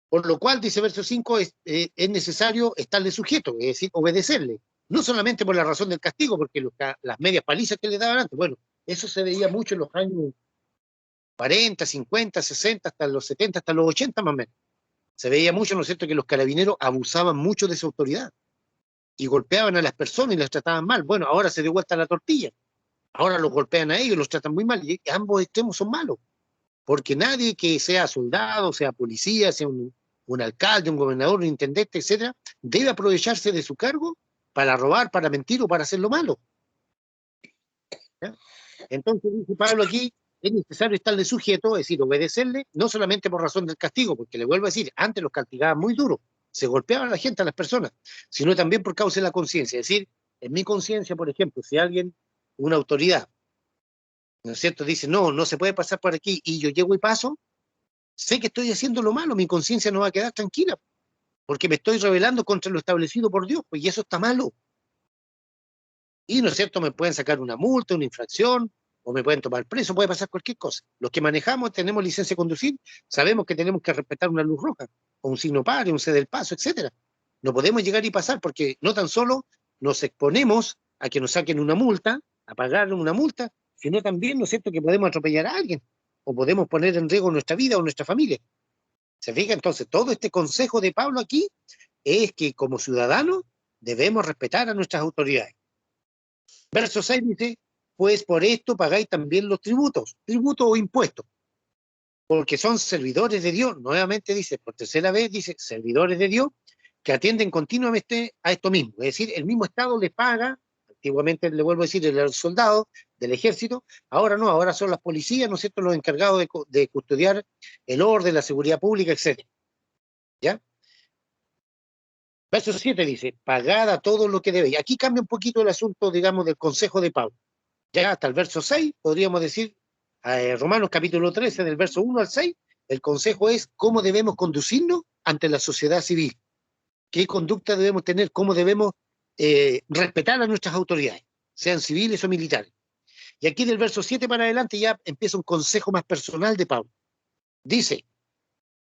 Por lo cual, dice verso 5, es necesario estarle sujeto, es decir, obedecerle. No solamente por la razón del castigo, porque las medias palizas que le daban antes, bueno, eso se veía mucho en los años 40, 50, 60, hasta los 70, hasta los 80 más o menos. Se veía mucho, ¿no es cierto?, que los carabineros abusaban mucho de su autoridad y golpeaban a las personas y las trataban mal. Bueno, ahora se dio vuelta la tortilla. Ahora los golpean a ellos, los tratan muy mal, y ambos extremos son malos, porque nadie que sea soldado, sea policía, sea un alcalde, un gobernador, un intendente, etcétera, debe aprovecharse de su cargo para robar, para mentir o para hacer lo malo. ¿Ya? Entonces dice Pablo aquí, es necesario estarle sujeto, es decir, obedecerle, no solamente por razón del castigo, porque le vuelvo a decir, antes los castigaban muy duro, se golpeaban a la gente, a las personas, sino también por causa de la conciencia. Es decir, en mi conciencia, por ejemplo, si alguien, una autoridad, ¿no es cierto?, dice, no se puede pasar por aquí, y yo llego y paso, sé que estoy haciendo lo malo, mi conciencia no va a quedar tranquila, porque me estoy rebelando contra lo establecido por Dios, pues, y eso está malo. Y, ¿no es cierto?, me pueden sacar una multa, una infracción, o me pueden tomar preso, puede pasar cualquier cosa. Los que manejamos, tenemos licencia de conducir, sabemos que tenemos que respetar una luz roja, o un signo par, un ceder el paso, etcétera. No podemos llegar y pasar, porque no tan solo nos exponemos a que nos saquen una multa, a pagar una multa, sino también, ¿no es cierto?, que podemos atropellar a alguien, o podemos poner en riesgo nuestra vida o nuestra familia. ¿Se fija? Entonces, todo este consejo de Pablo aquí es que como ciudadanos debemos respetar a nuestras autoridades. Verso 6 dice, pues por esto pagáis también los tributos o impuestos, porque son servidores de Dios. Nuevamente dice, por tercera vez dice, servidores de Dios que atienden continuamente a esto mismo. Es decir, el mismo Estado les paga, antiguamente le vuelvo a decir, el soldado del ejército, ahora no, ahora son las policías, ¿no es cierto?, los encargados de custodiar el orden, la seguridad pública, etc. ¿Ya? Verso 7 dice, pagad a todo lo que debéis. Aquí cambia un poquito el asunto, digamos, del consejo de Pablo. Ya hasta el verso 6, podríamos decir, Romanos capítulo 13, del verso 1 al 6, el consejo es cómo debemos conducirnos ante la sociedad civil, qué conducta debemos tener, cómo debemos respetar a nuestras autoridades, sean civiles o militares. Y aquí del verso 7 para adelante ya empieza un consejo más personal de Pablo. Dice,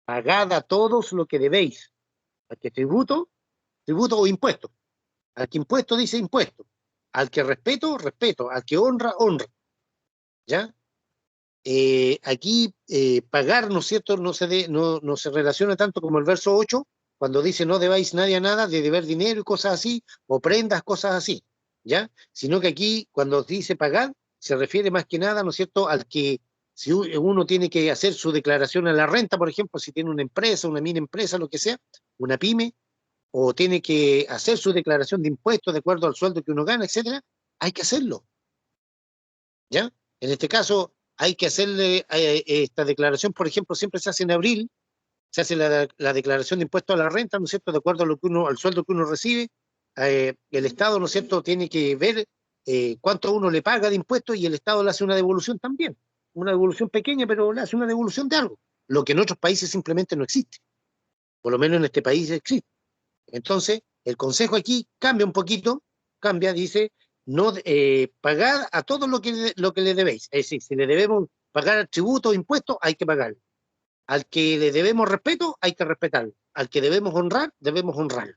pagad a todos lo que debéis, al que tributo o impuesto. Al que impuesto dice impuesto, al que respeto, respeto, al que honra, honra. ¿Ya? Aquí pagar, ¿no es cierto?, no se relaciona tanto como el verso 8, cuando dice no debáis nadie a nada de deber dinero y cosas así, o prendas, cosas así, ¿ya? Sino que aquí, cuando dice pagar, se refiere más que nada, ¿no es cierto?, al que si uno tiene que hacer su declaración a la renta, por ejemplo, si tiene una empresa, una mini empresa, lo que sea, una pyme, o tiene que hacer su declaración de impuestos de acuerdo al sueldo que uno gana, etcétera, hay que hacerlo. ¿Ya? En este caso, hay que hacerle esta declaración, por ejemplo, siempre se hace en abril, se hace la declaración de impuestos a la renta, ¿no es cierto?, de acuerdo a lo que al sueldo que uno recibe, el Estado, ¿no es cierto?, tiene que ver cuánto uno le paga de impuestos y el Estado le hace una devolución también, una devolución pequeña, pero le hace una devolución de algo, lo que en otros países simplemente no existe, por lo menos en este país existe. Entonces, el consejo aquí cambia un poquito, dice, no pagad a todo lo que le debéis. Es decir, si le debemos pagar tributo o impuestos, hay que pagar. Al que le debemos respeto, hay que respetarlo. Al que debemos honrar, debemos honrarlo.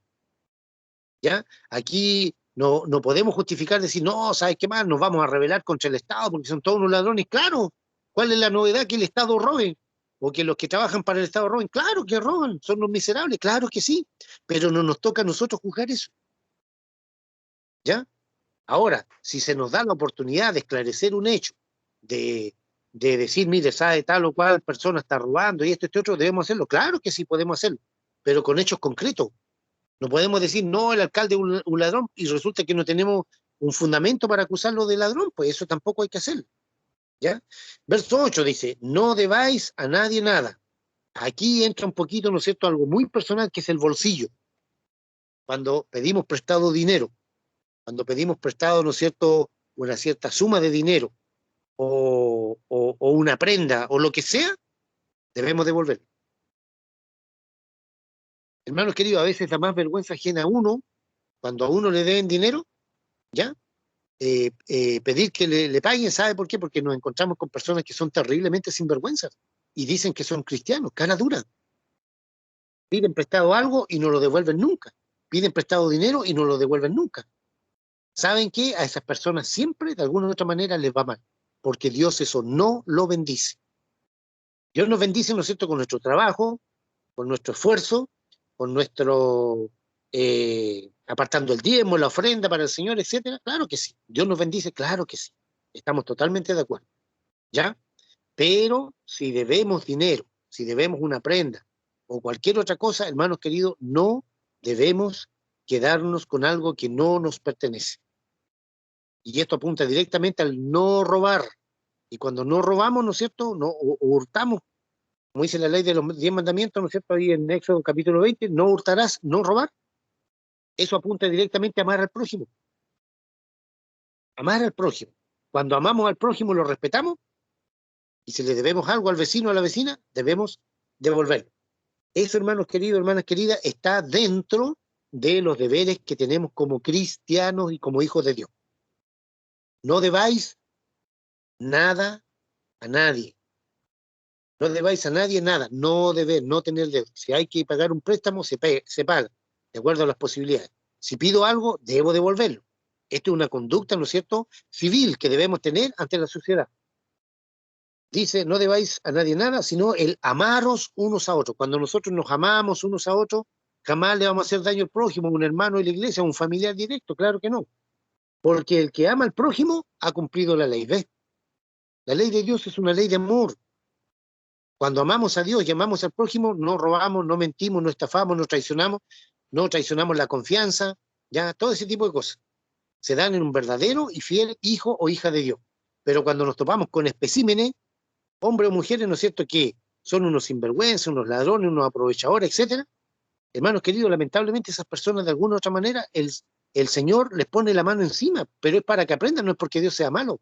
¿Ya? Aquí no podemos justificar, decir, no, ¿sabes qué más? Nos vamos a rebelar contra el Estado porque son todos unos ladrones. Claro, ¿cuál es la novedad? Que el Estado robe. o que los que trabajan para el Estado roben. Claro que roban, son los miserables, claro que sí, pero no nos toca a nosotros juzgar eso. ¿Ya? Ahora, si se nos da la oportunidad de esclarecer un hecho, de decir, mire, sabe, tal o cual persona está robando y este otro, debemos hacerlo. Claro que sí podemos hacerlo, pero con hechos concretos. No podemos decir, no, el alcalde es un ladrón y resulta que no tenemos un fundamento para acusarlo de ladrón, pues eso tampoco hay que hacerlo. ¿Ya? Verso 8 dice, no debáis a nadie nada. Aquí entra un poquito, ¿no es cierto?, algo muy personal que es el bolsillo. Cuando pedimos prestado dinero, cuando pedimos prestado, ¿no es cierto?, una cierta suma de dinero o una prenda o lo que sea, debemos devolverlo. Hermanos queridos, a veces da más vergüenza ajena a uno, cuando a uno le den dinero, ¿ya? Pedir que le paguen, ¿sabe por qué? Porque nos encontramos con personas que son terriblemente sinvergüenzas y dicen que son cristianos, cara dura. Piden prestado algo y no lo devuelven nunca. Piden prestado dinero y no lo devuelven nunca. ¿Saben qué? A esas personas siempre, de alguna u otra manera, les va mal, porque Dios eso no lo bendice. Dios nos bendice, ¿no es cierto?, con nuestro trabajo, con nuestro esfuerzo, con nuestro apartando el diezmo, la ofrenda para el Señor, etcétera. Claro que sí. Dios nos bendice, claro que sí. Estamos totalmente de acuerdo. ¿Ya? Pero si debemos dinero, si debemos una prenda o cualquier otra cosa, hermanos queridos, no debemos quedarnos con algo que no nos pertenece. Y esto apunta directamente al no robar. Y cuando no robamos, ¿no es cierto?, no, o hurtamos, como dice la ley de los 10 mandamientos, ¿no es cierto?, ahí en Éxodo capítulo 20, no hurtarás, no robar. Eso apunta directamente a amar al prójimo. Amar al prójimo. Cuando amamos al prójimo, lo respetamos, y si le debemos algo al vecino o a la vecina, debemos devolverlo. Eso, hermanos queridos, hermanas queridas, está dentro de los deberes que tenemos como cristianos y como hijos de Dios. No debáis nada a nadie. No debáis a nadie nada. No deber, no tener deuda. Si hay que pagar un préstamo, se paga, de acuerdo a las posibilidades. Si pido algo, debo devolverlo. Esto es una conducta, ¿no es cierto?, civil que debemos tener ante la sociedad. Dice, no debáis a nadie nada, sino el amaros unos a otros. Cuando nosotros nos amamos unos a otros, jamás le vamos a hacer daño al prójimo, a un hermano de la iglesia, a un familiar directo, claro que no. Porque el que ama al prójimo ha cumplido la ley, ¿ves? La ley de Dios es una ley de amor. Cuando amamos a Dios y amamos al prójimo, no robamos, no mentimos, no estafamos, no traicionamos la confianza, ya, todo ese tipo de cosas. Se dan en un verdadero y fiel hijo o hija de Dios. Pero cuando nos topamos con especímenes, hombres o mujeres, ¿no es cierto?, que son unos sinvergüenzas, unos ladrones, unos aprovechadores, etcétera. Hermanos queridos, lamentablemente esas personas de alguna u otra manera, el Señor les pone la mano encima, pero es para que aprendan, no es porque Dios sea malo.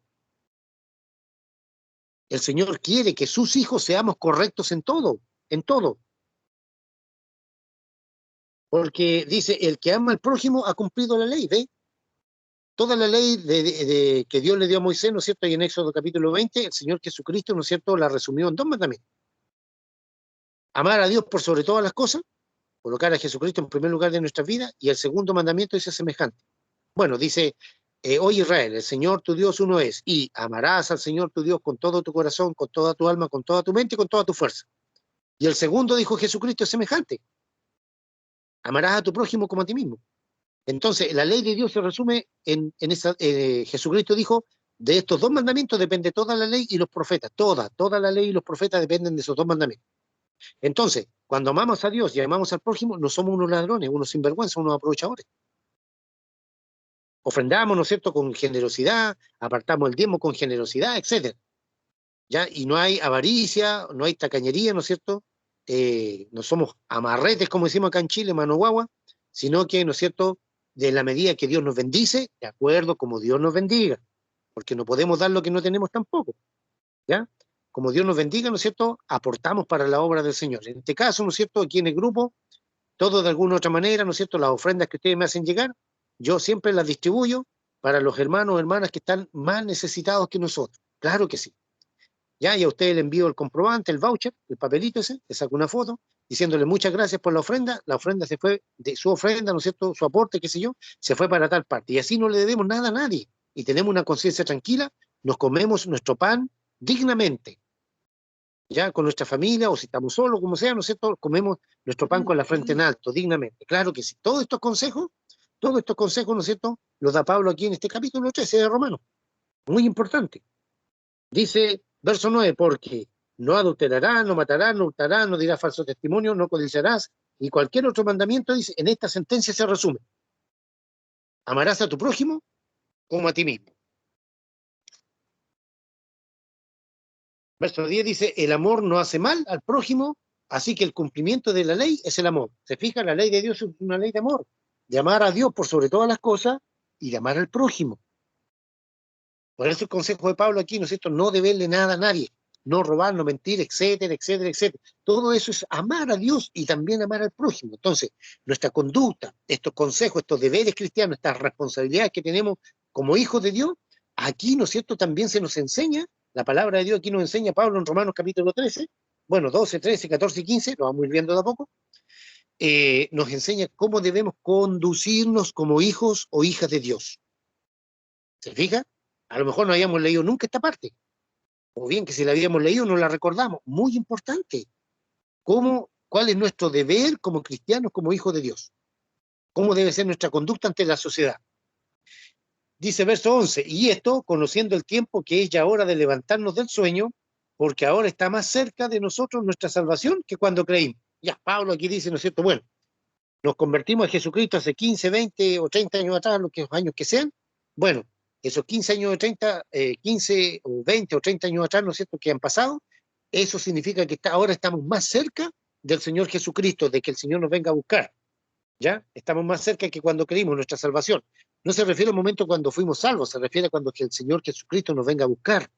El Señor quiere que sus hijos seamos correctos en todo, en todo. Porque dice, el que ama al prójimo ha cumplido la ley, ¿ve? Toda la ley que Dios le dio a Moisés, ¿no es cierto?, y en Éxodo capítulo 20, el Señor Jesucristo, ¿no es cierto?, la resumió en 2 mandamientos. Amar a Dios por sobre todas las cosas, colocar a Jesucristo en primer lugar de nuestra vida, y el segundo mandamiento dice semejante. Bueno, dice, oye Israel, el Señor tu Dios uno es, y amarás al Señor tu Dios con todo tu corazón, con toda tu alma, con toda tu mente y con toda tu fuerza. Y el segundo, dijo Jesucristo, es semejante. Amarás a tu prójimo como a ti mismo. Entonces, la ley de Dios se resume en esa, Jesucristo dijo, de estos 2 mandamientos depende toda la ley y los profetas, toda la ley y los profetas dependen de esos 2 mandamientos. Entonces, cuando amamos a Dios y amamos al prójimo, no somos unos ladrones, unos sinvergüenzas, unos aprovechadores. Ofrendamos, ¿no es cierto?, con generosidad, apartamos el diezmo con generosidad, etcétera. ¿Ya? Y no hay avaricia, no hay tacañería, ¿no es cierto? No somos amarretes, como decimos acá en Chile, mano guagua, sino que, ¿no es cierto?, de la medida que Dios nos bendice, de acuerdo como Dios nos bendiga, porque no podemos dar lo que no tenemos tampoco, ¿ya? Como Dios nos bendiga, ¿no es cierto?, aportamos para la obra del Señor. En este caso, ¿no es cierto?, aquí en el grupo, todo de alguna u otra manera, ¿no es cierto?, las ofrendas que ustedes me hacen llegar, yo siempre las distribuyo para los hermanos o hermanas que están más necesitados que nosotros. Claro que sí. Ya, y a usted le envío el comprobante, el voucher, el papelito ese, le saco una foto, diciéndole muchas gracias por la ofrenda se fue, de su ofrenda, ¿no es cierto?, su aporte, qué sé yo, se fue para tal parte. Y así no le debemos nada a nadie. Y tenemos una conciencia tranquila, nos comemos nuestro pan dignamente. ya con nuestra familia, o si estamos solos, como sea, ¿no es cierto? Comemos nuestro pan con la frente en alto, dignamente. Claro que sí. Todos estos consejos, ¿no es cierto?, los da Pablo aquí en este capítulo 13 de Romanos. Muy importante. Dice, verso 9, porque no adulterarás, no matarás, no hurtarás, no dirás falso testimonio, no codiciarás, y cualquier otro mandamiento, dice, en esta sentencia se resume. Amarás a tu prójimo como a ti mismo. Verso 10 dice, el amor no hace mal al prójimo, así que el cumplimiento de la ley es el amor. ¿Se fija? La ley de Dios es una ley de amor, de amar a Dios por sobre todas las cosas y de amar al prójimo. Por eso el consejo de Pablo aquí, ¿no es cierto?, no deberle nada a nadie, no robar, no mentir, etcétera, etcétera, etcétera. Todo eso es amar a Dios y también amar al prójimo. Entonces, nuestra conducta, estos consejos, estos deberes cristianos, estas responsabilidades que tenemos como hijos de Dios, aquí, ¿no es cierto?, también se nos enseña, la palabra de Dios aquí nos enseña Pablo en Romanos capítulo 13, bueno, 12, 13, 14 y 15, lo vamos a ir viendo de a poco, nos enseña cómo debemos conducirnos como hijos o hijas de Dios. ¿Se fija? A lo mejor no habíamos leído nunca esta parte, o bien que si la habíamos leído no la recordamos. Muy importante. ¿Cuál es nuestro deber como cristianos, como hijos de Dios? ¿Cómo debe ser nuestra conducta ante la sociedad? Dice verso 11, y esto conociendo el tiempo que es ya hora de levantarnos del sueño, porque ahora está más cerca de nosotros nuestra salvación que cuando creímos. Ya, Pablo aquí dice, ¿no es cierto? Bueno, nos convertimos a Jesucristo hace 15, 20 o 30 años atrás, los años que sean. Bueno, esos 15 años de 30, 15 o 20 o 30 años atrás, ¿no es cierto?, que han pasado, eso significa que ahora estamos más cerca del Señor Jesucristo, de que el Señor nos venga a buscar, ¿ya? Estamos más cerca que cuando creímos nuestra salvación. No se refiere al momento cuando fuimos salvos, se refiere a cuando el Señor Jesucristo nos venga a buscar.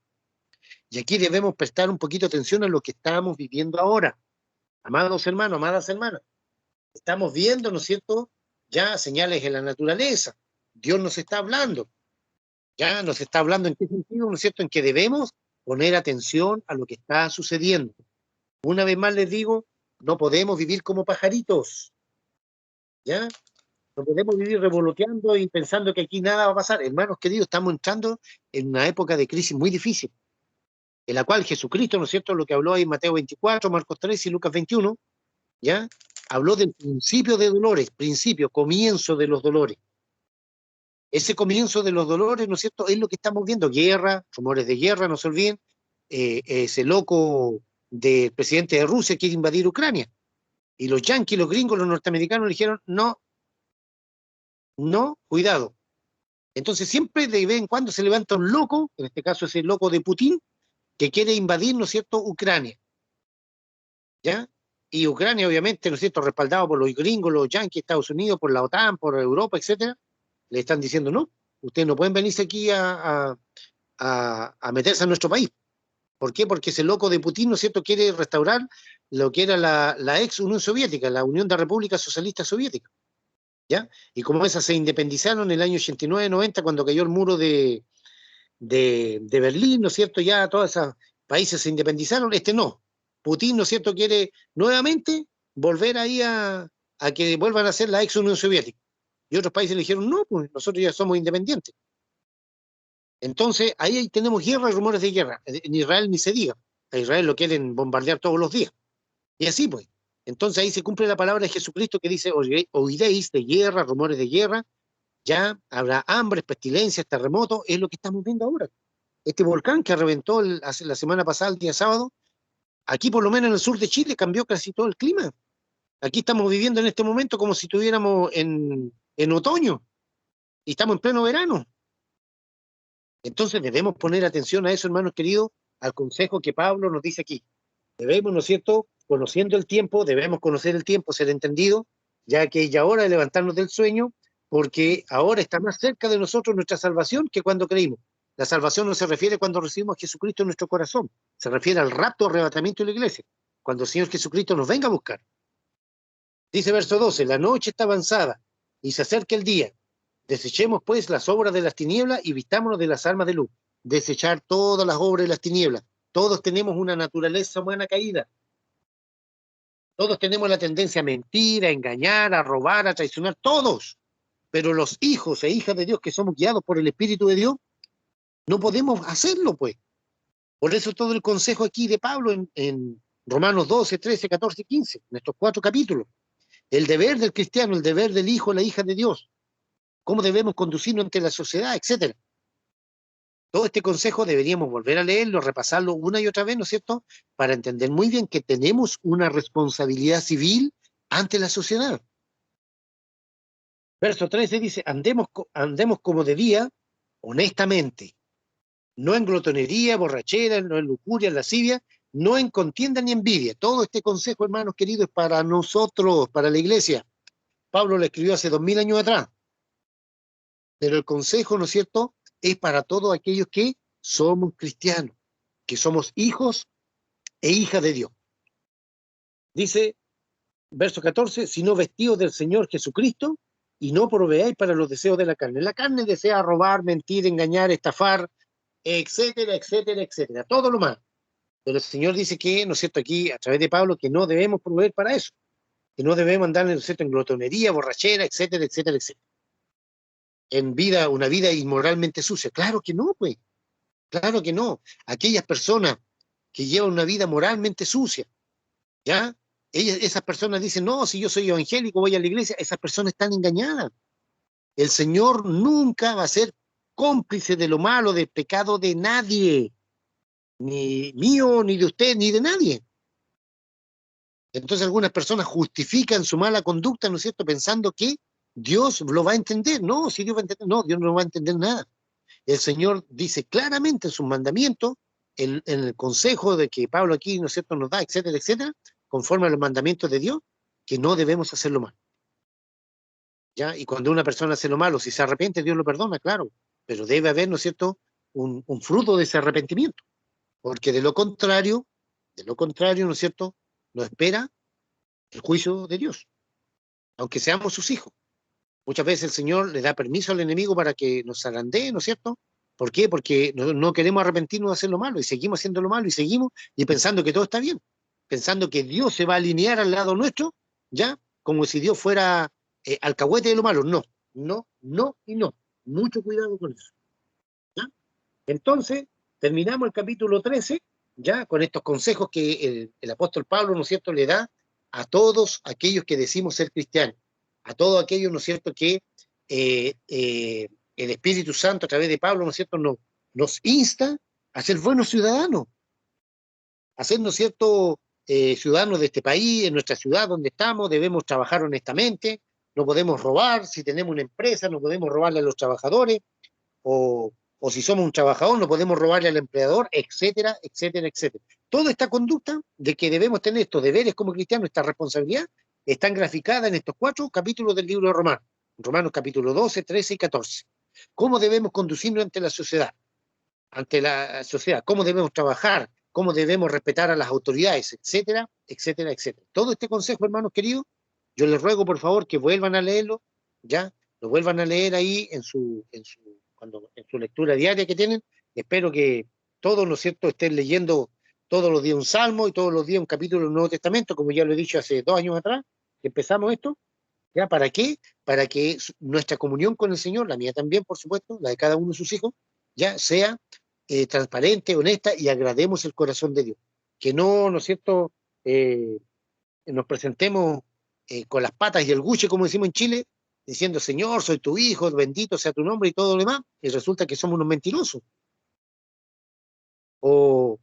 Y aquí debemos prestar un poquito de atención a lo que estamos viviendo ahora. Amados hermanos, amadas hermanas, estamos viendo, ¿no es cierto?, ya señales en la naturaleza. Dios nos está hablando. Ya nos está hablando en qué sentido, ¿no es cierto?, en que debemos poner atención a lo que está sucediendo. Una vez más les digo, no podemos vivir como pajaritos, ¿ya? No podemos vivir revoloteando y pensando que aquí nada va a pasar. Hermanos queridos, estamos entrando en una época de crisis muy difícil, en la cual Jesucristo, ¿no es cierto?, lo que habló ahí en Mateo 24, Marcos 3 y Lucas 21, ¿ya?, habló del principio de dolores, comienzo de los dolores. Ese comienzo de los dolores, ¿no es cierto?, es lo que estamos viendo, guerra, rumores de guerra, no se olviden, ese loco del presidente de Rusia quiere invadir Ucrania, y los yanquis, los gringos, los norteamericanos le dijeron, no, cuidado. Entonces siempre de vez en cuando se levanta un loco, en este caso es el loco de Putin, que quiere invadir, ¿no es cierto?, Ucrania, ¿ya? Y Ucrania, obviamente, ¿no es cierto?, respaldado por los gringos, los yanquis, Estados Unidos, por la OTAN, por Europa, etcétera, le están diciendo, no, ustedes no pueden venirse aquí a meterse a nuestro país. ¿Por qué? Porque ese loco de Putin, ¿no es cierto?, quiere restaurar lo que era la ex Unión Soviética, la Unión de Repúblicas Socialistas Soviéticas, ¿ya? Y como esas se independizaron en el año 89-90, cuando cayó el muro de Berlín, ¿no es cierto?, ya todos esos países se independizaron, no. Putin, ¿no es cierto?, quiere nuevamente volver ahí a que vuelvan a ser la ex Unión Soviética. Y otros países le dijeron, no, pues nosotros ya somos independientes. Entonces, ahí tenemos guerra y rumores de guerra. En Israel ni se diga. A Israel lo quieren bombardear todos los días. Y así, pues. Entonces ahí se cumple la palabra de Jesucristo que dice, oiréis de guerra, rumores de guerra, ya habrá hambre, pestilencias, terremotos, es lo que estamos viendo ahora. Este volcán que reventó la semana pasada, el día sábado, aquí por lo menos en el sur de Chile cambió casi todo el clima. Aquí estamos viviendo en este momento como si estuviéramos en otoño y estamos en pleno verano. Entonces debemos poner atención a eso, hermanos queridos, al consejo que Pablo nos dice aquí. Debemos, ¿no es cierto?, conociendo el tiempo, debemos conocer el tiempo, ser entendido, ya que es ya hora de levantarnos del sueño, porque ahora está más cerca de nosotros nuestra salvación que cuando creímos. La salvación no se refiere cuando recibimos a Jesucristo en nuestro corazón, se refiere al rapto, arrebatamiento de la iglesia, cuando el Señor Jesucristo nos venga a buscar. Dice verso 12, la noche está avanzada y se acerca el día. Desechemos pues las obras de las tinieblas y vistámonos de las armas de luz. Desechar todas las obras de las tinieblas. Todos tenemos una naturaleza humana caída. Todos tenemos la tendencia a mentir, a engañar, a robar, a traicionar, todos. Pero los hijos e hijas de Dios que somos guiados por el Espíritu de Dios, no podemos hacerlo, pues. Por eso todo el consejo aquí de Pablo en Romanos 12, 13, 14 y 15, en estos 4 capítulos. El deber del cristiano, el deber del hijo, la hija de Dios, cómo debemos conducirnos ante la sociedad, etcétera. Todo este consejo deberíamos volver a leerlo, repasarlo una y otra vez, ¿no es cierto?, para entender muy bien que tenemos una responsabilidad civil ante la sociedad. Verso 13 dice, andemos como de día, honestamente, no en glotonería, borrachera, no en lujuria, en lascivia, no en contienda ni envidia. Todo este consejo, hermanos queridos, es para nosotros, para la iglesia. Pablo lo escribió hace 2000 años atrás. Pero el consejo, ¿no es cierto?, es para todos aquellos que somos cristianos, que somos hijos e hijas de Dios. Dice, verso 14, sino vestidos del Señor Jesucristo, y no proveáis para los deseos de la carne. La carne desea robar, mentir, engañar, estafar, etcétera, etcétera, etcétera, todo lo malo. Pero el Señor dice que, ¿no es cierto?, aquí a través de Pablo, que no debemos proveer para eso, que no debemos andar, ¿no es cierto?, en glotonería, borrachera, etcétera, etcétera, etcétera. En vida, una vida inmoralmente sucia. Claro que no, pues. Claro que no. Aquellas personas que llevan una vida moralmente sucia, ¿ya? Esas personas dicen, no, si yo soy evangélico, voy a la iglesia, esas personas están engañadas. El Señor nunca va a ser cómplice de lo malo, del pecado de nadie, ni mío, ni de usted, ni de nadie. Entonces algunas personas justifican su mala conducta, ¿no es cierto?, pensando que Dios lo va a entender. No, si Dios va a entender, no, Dios no va a entender nada. El Señor dice claramente en sus mandamientos, en el consejo de que Pablo aquí, ¿no es cierto?, nos da, etcétera, etcétera, conforme a los mandamientos de Dios, que no debemos hacer lo malo. ¿Ya? Y cuando una persona hace lo malo, si se arrepiente, Dios lo perdona, claro, pero debe haber, ¿no es cierto?, un fruto de ese arrepentimiento, porque de lo contrario, ¿no es cierto?, nos espera el juicio de Dios, aunque seamos sus hijos. Muchas veces el Señor le da permiso al enemigo para que nos zarandee, ¿no es cierto? ¿Por qué? Porque no queremos arrepentirnos de hacer lo malo y seguimos haciendo lo malo y seguimos y pensando que todo está bien, pensando que Dios se va a alinear al lado nuestro, ¿ya? Como si Dios fuera alcahuete de lo malo. No, no, no y no. Mucho cuidado con eso. ¿Ya? Entonces, terminamos el capítulo 13, ¿ya? Con estos consejos que el apóstol Pablo, ¿no es cierto?, le da a todos aquellos que decimos ser cristianos, a todos aquellos, ¿no es cierto?, que el Espíritu Santo a través de Pablo, ¿no es cierto?, nos insta a ser buenos ciudadanos, a ser, ¿no es cierto?, ciudadanos de este país, en nuestra ciudad donde estamos, debemos trabajar honestamente, no podemos robar, si tenemos una empresa, no podemos robarle a los trabajadores, o si somos un trabajador, no podemos robarle al empleador, etcétera, etcétera, etcétera. Toda esta conducta de que debemos tener estos deberes como cristianos, esta responsabilidad, están graficadas en estos 4 capítulos del libro de Romanos. Romanos capítulo 12, 13 y 14. ¿Cómo debemos conducirnos ante la sociedad? ¿Cómo debemos trabajar? ¿Cómo debemos respetar a las autoridades? Etcétera, etcétera, etcétera. Todo este consejo, hermanos queridos, yo les ruego por favor que vuelvan a leerlo, ¿ya? Lo vuelvan a leer ahí en su lectura diaria que tienen. Espero que todos, ¿no es cierto?, estén leyendo todos los días un salmo y todos los días un capítulo del Nuevo Testamento, como ya lo he dicho hace 2 años atrás, que empezamos esto. ¿Ya? ¿Para qué? Para que nuestra comunión con el Señor, la mía también, por supuesto, la de cada uno de sus hijos, ya sea transparente, honesta y agrademos el corazón de Dios. Que no, ¿no es cierto?, nos presentemos con las patas y el guche, como decimos en Chile, diciendo, Señor, soy tu hijo, bendito sea tu nombre y todo lo demás, y resulta que somos unos mentirosos. O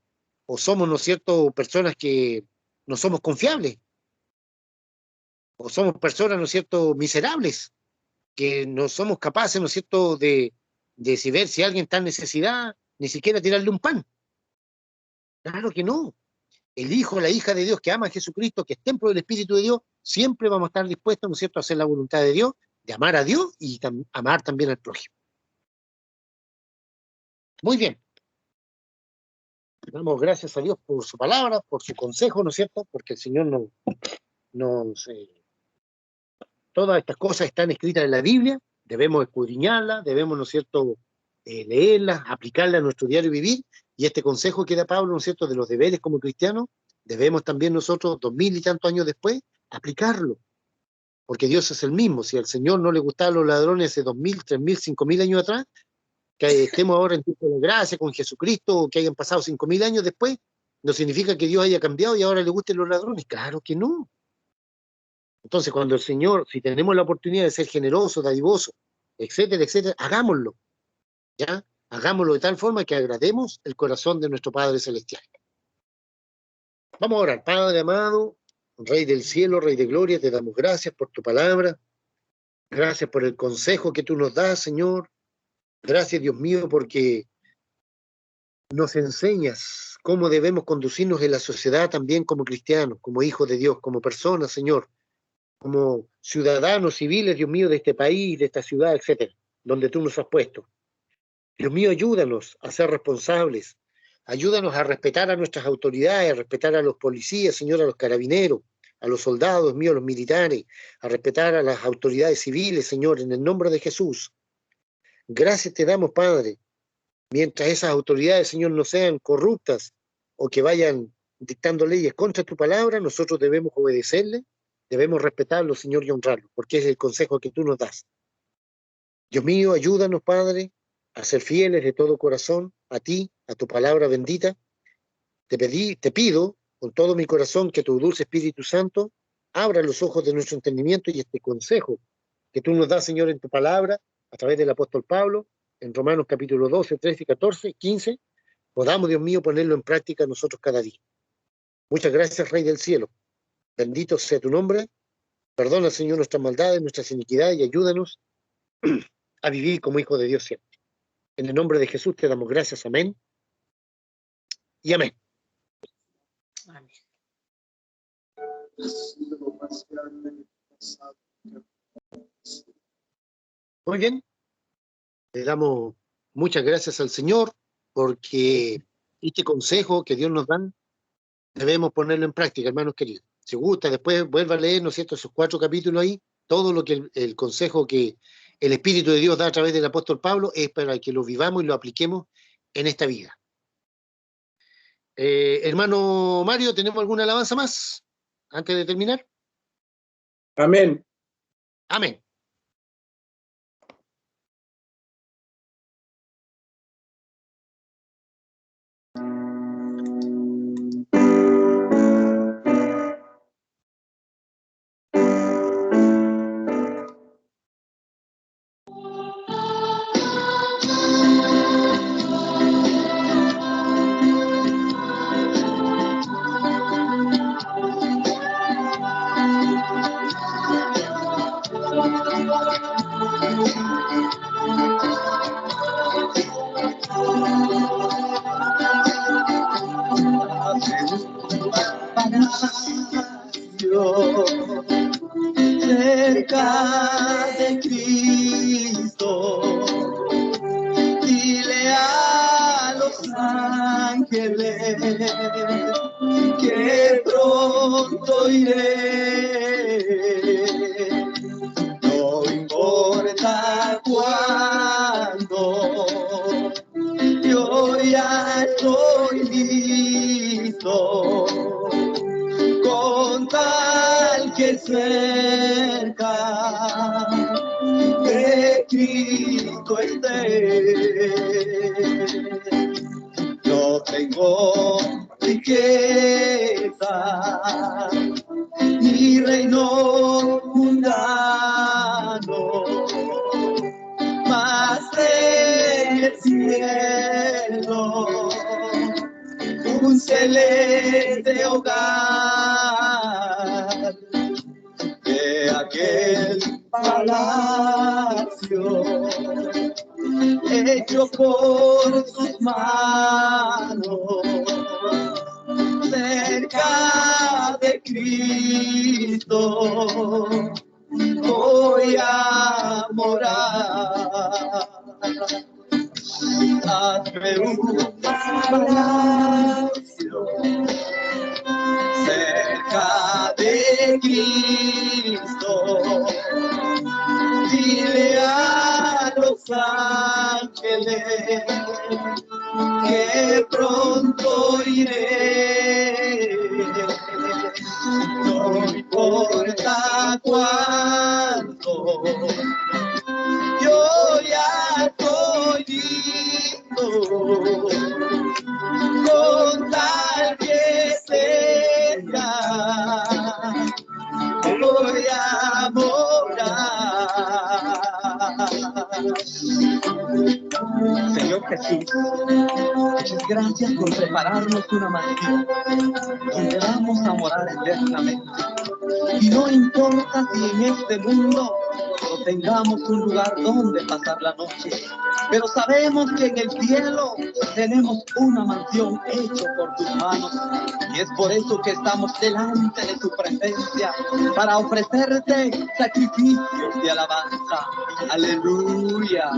somos, ¿no es cierto?, personas que no somos confiables. O somos personas, ¿no es cierto?, miserables, que no somos capaces, ¿no es cierto?, de si ver si alguien está en necesidad, ni siquiera tirarle un pan. Claro que no. El hijo, la hija de Dios que ama a Jesucristo, que es templo del Espíritu de Dios, siempre vamos a estar dispuestos, ¿no es cierto?, a hacer la voluntad de Dios, de amar a Dios y amar también al prójimo. Muy bien. Damos gracias a Dios por su palabra, por su consejo, ¿no es cierto?, porque el Señor todas estas cosas están escritas en la Biblia, debemos escudriñarlas, debemos, ¿no es cierto?, leerlas, aplicarlas a nuestro diario vivir, y este consejo que da Pablo, ¿no es cierto?, de los deberes como cristianos, debemos también nosotros, 2000 y tantos años después, aplicarlo, porque Dios es el mismo. Si al Señor no le gustaban los ladrones hace 2000, 3000, 5000 años atrás, Que estemos ahora en tiempo de gracia con Jesucristo, o que hayan pasado 5.000 años después, no significa que Dios haya cambiado y ahora le gusten los ladrones. Claro que no. Entonces, cuando el Señor, si tenemos la oportunidad de ser generosos, dadivosos, etcétera, etcétera, hagámoslo, ¿ya? Hagámoslo de tal forma que agrademos el corazón de nuestro Padre Celestial. Vamos a orar. Padre amado, Rey del cielo, Rey de gloria, te damos gracias por tu palabra. Gracias por el consejo que tú nos das, Señor. Gracias, Dios mío, porque nos enseñas cómo debemos conducirnos en la sociedad también como cristianos, como hijos de Dios, como personas, Señor, como ciudadanos civiles, Dios mío, de este país, de esta ciudad, etcétera, donde tú nos has puesto. Dios mío, ayúdanos a ser responsables, ayúdanos a respetar a nuestras autoridades, a respetar a los policías, Señor, a los carabineros, a los soldados, Dios mío, a los militares, a respetar a las autoridades civiles, Señor, en el nombre de Jesús. Gracias te damos, Padre, mientras esas autoridades, Señor, no sean corruptas o que vayan dictando leyes contra tu palabra, nosotros debemos obedecerle, debemos respetarlo, Señor, y honrarlo, porque es el consejo que tú nos das. Dios mío, ayúdanos, Padre, a ser fieles de todo corazón a ti, a tu palabra bendita. Te pido con todo mi corazón que tu dulce Espíritu Santo abra los ojos de nuestro entendimiento y este consejo que tú nos das, Señor, en tu palabra, a través del apóstol Pablo, en Romanos capítulo 12, 13, 14, 15, podamos, Dios mío, ponerlo en práctica nosotros cada día. Muchas gracias, Rey del cielo. Bendito sea tu nombre. Perdona, Señor, nuestras maldades, nuestras iniquidades y ayúdanos a vivir como hijos de Dios siempre. En el nombre de Jesús te damos gracias. Amén. Y amén. Amén. Muy bien. Le damos muchas gracias al Señor porque este consejo que Dios nos da debemos ponerlo en práctica, hermanos queridos. Si gusta, después vuelva a leer, ¿no es cierto?, esos 4 capítulos ahí, todo lo que el consejo que el Espíritu de Dios da a través del apóstol Pablo es para que lo vivamos y lo apliquemos en esta vida. Hermano Mario, ¿tenemos alguna alabanza más antes de terminar? Amén. Amén. Cerca de Cristo, dile a los ángeles que pronto iré. No importa cuándo, yo ya estoy listo, con tal que cerca de Cristo esté. No tengo riqueza ni reino mundano, mas en el cielo un celeste hogar, de aquel palacio hecho por sus manos, cerca de Cristo voy a morar. Hazme un palacio cerca de Cristo, dile a los ángeles que pronto iré. No importa cuánto, yo ya estoy con tal que cerca voy a morar. Señor Jesús, muchas gracias por prepararnos una mansión donde vamos a morar eternamente. Y no importa si en este mundo no tengamos un lugar donde pasar la noche, pero sabemos que en el cielo tenemos una mansión hecha por tus manos. Y es por eso que estamos delante de tu presencia, para ofrecerte sacrificios de alabanza. Aleluya.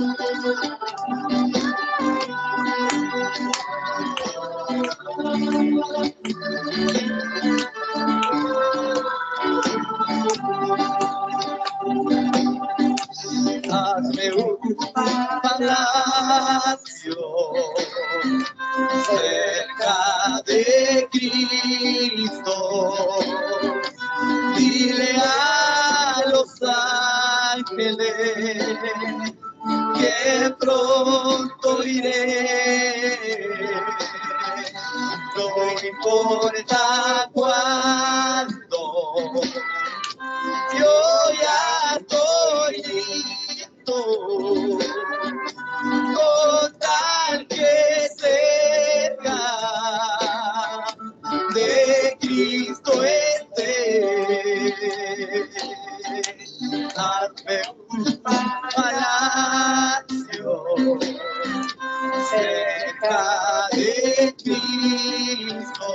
Hazme un palacio cerca de Cristo. Dile a los ángeles que pronto iré. No importa cuándo, yo ya estoy listo, con tal que cerca de Cristo esté. Hazme un palacio cerca de Cristo.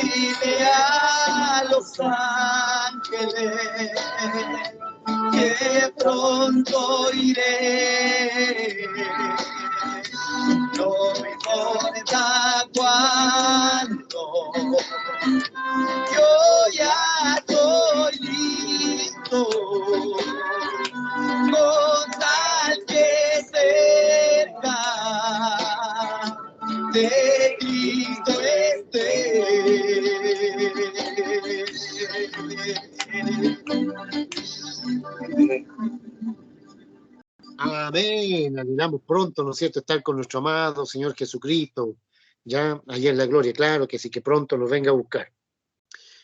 Dile a los ángeles que pronto iré. No me importa cuándo, yo ya estoy listo, con tal que cerca de Cristo esté. Amén. Anhelamos pronto, ¿no es cierto?, estar con nuestro amado Señor Jesucristo, ya allá en la gloria, claro que sí, que pronto nos venga a buscar.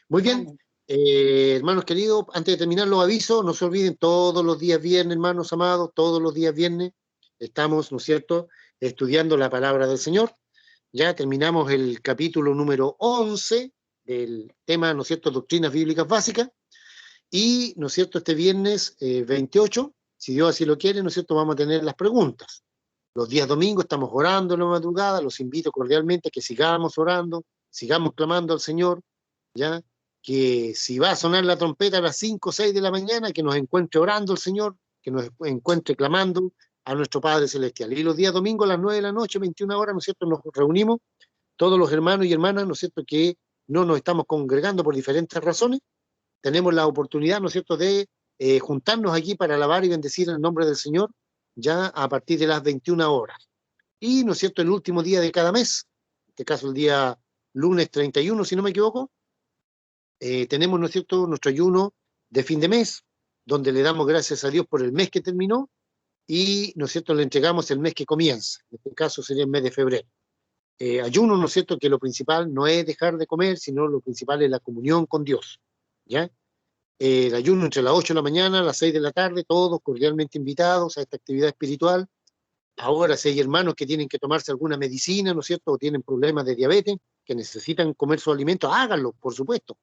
Muy bien, hermanos queridos, antes de terminar los avisos, no se olviden, todos los días viernes, hermanos amados, todos los días viernes, estamos, ¿no es cierto?, estudiando la palabra del Señor. Ya terminamos el capítulo número 11 del tema, ¿no es cierto?, doctrinas bíblicas básicas, y, ¿no es cierto?, este viernes 28, si Dios así lo quiere, ¿no es cierto?, vamos a tener las preguntas. Los días domingos estamos orando en la madrugada, los invito cordialmente a que sigamos orando, sigamos clamando al Señor, ya, que si va a sonar la trompeta a las 5 o 6 de la mañana, que nos encuentre orando el Señor, que nos encuentre clamando a nuestro Padre Celestial. Y los días domingos a las 9 de la noche, 21 horas, ¿no es cierto?, nos reunimos todos los hermanos y hermanas, ¿no es cierto?, que no nos estamos congregando por diferentes razones. Tenemos la oportunidad, ¿no es cierto?, de juntarnos aquí para alabar y bendecir el nombre del Señor, ya a partir de las 21 horas. Y, ¿no es cierto?, el último día de cada mes, en este caso el día lunes 31, si no me equivoco, tenemos, ¿no es cierto?, nuestro ayuno de fin de mes, donde le damos gracias a Dios por el mes que terminó y, ¿no es cierto?, le entregamos el mes que comienza. En este caso sería el mes de febrero. Ayuno, ¿no es cierto?, que lo principal no es dejar de comer, sino lo principal es la comunión con Dios, ¿ya? El ayuno entre las 8 de la mañana a las 6 de la tarde, todos cordialmente invitados a esta actividad espiritual. Ahora, si hay hermanos que tienen que tomarse alguna medicina, ¿no es cierto?, o tienen problemas de diabetes, que necesitan comer sus alimentos, háganlo, por supuesto,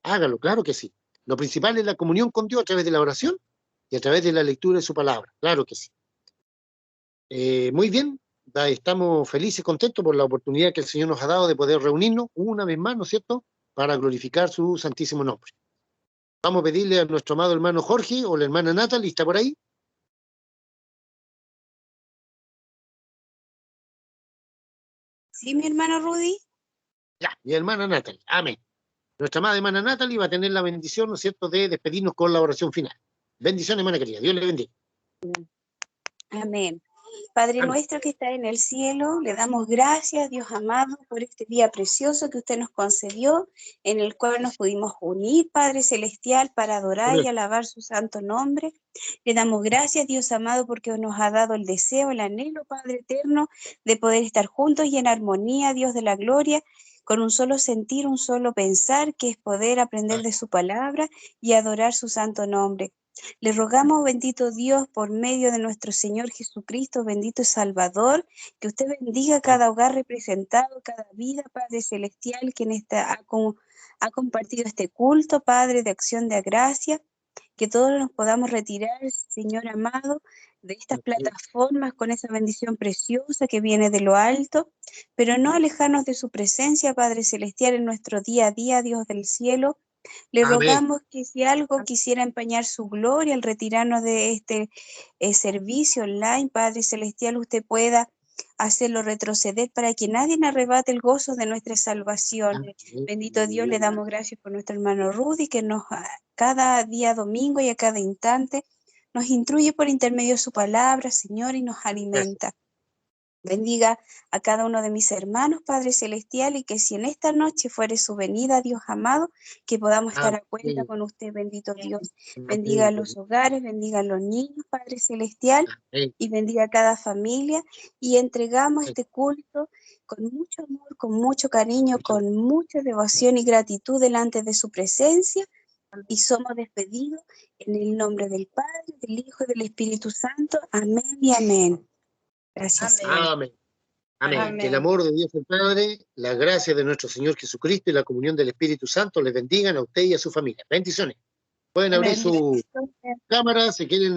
háganlo, claro que sí. Lo principal es la comunión con Dios a través de la oración y a través de la lectura de su palabra, claro que sí. Muy bien, estamos felices y contentos por la oportunidad que el Señor nos ha dado de poder reunirnos una vez más, ¿no es cierto?, para glorificar su santísimo nombre. Vamos a pedirle a nuestro amado hermano Jorge o la hermana Natalie, ¿está por ahí? Sí, mi hermano Rudy. Ya, mi hermana Natalie, amén. Nuestra amada hermana Natalie va a tener la bendición, ¿no es cierto?, de despedirnos con la oración final. Bendición, hermana querida, Dios le bendiga. Amén. Padre Amén. nuestro que está en el cielo, le damos gracias, Dios amado, por este día precioso que usted nos concedió, en el cual nos pudimos unir, Padre celestial, para adorar y alabar su santo nombre. Le damos gracias, Dios amado, porque nos ha dado el deseo, el anhelo, Padre eterno, de poder estar juntos y en armonía, Dios de la gloria, con un solo sentir, un solo pensar, que es poder aprender de su palabra y adorar su santo nombre. Le rogamos, bendito Dios, por medio de nuestro Señor Jesucristo, bendito Salvador, que usted bendiga cada hogar representado, cada vida, Padre Celestial, que ha compartido este culto, Padre, de acción de gracia, que todos nos podamos retirar, Señor amado, de estas plataformas con esa bendición preciosa que viene de lo alto, pero no alejarnos de su presencia, Padre Celestial, en nuestro día a día, Dios del cielo. Le Amén. rogamos que si algo quisiera empañar su gloria al retirarnos de este servicio online, Padre Celestial, usted pueda hacerlo retroceder para que nadie arrebate el gozo de nuestra salvación. Bendito Dios, le damos gracias por nuestro hermano Rudy, que cada día domingo y a cada instante nos instruye por intermedio de su palabra, Señor, y nos alimenta. Bendiga a cada uno de mis hermanos, Padre Celestial, y que si en esta noche fuere su venida, Dios amado, que podamos estar a cuenta con usted, bendito Dios. Bendiga a los hogares, bendiga a los niños, Padre Celestial, y bendiga a cada familia, y entregamos este culto con mucho amor, con mucho cariño, con mucha devoción y gratitud delante de su presencia, y somos despedidos en el nombre del Padre, del Hijo y del Espíritu Santo. Amén y amén. Gracias. Amén. Amén. Que el amor de Dios el Padre, la gracia de nuestro Señor Jesucristo y la comunión del Espíritu Santo les bendigan a usted y a su familia. Bendiciones. Pueden abrir su cámara si quieren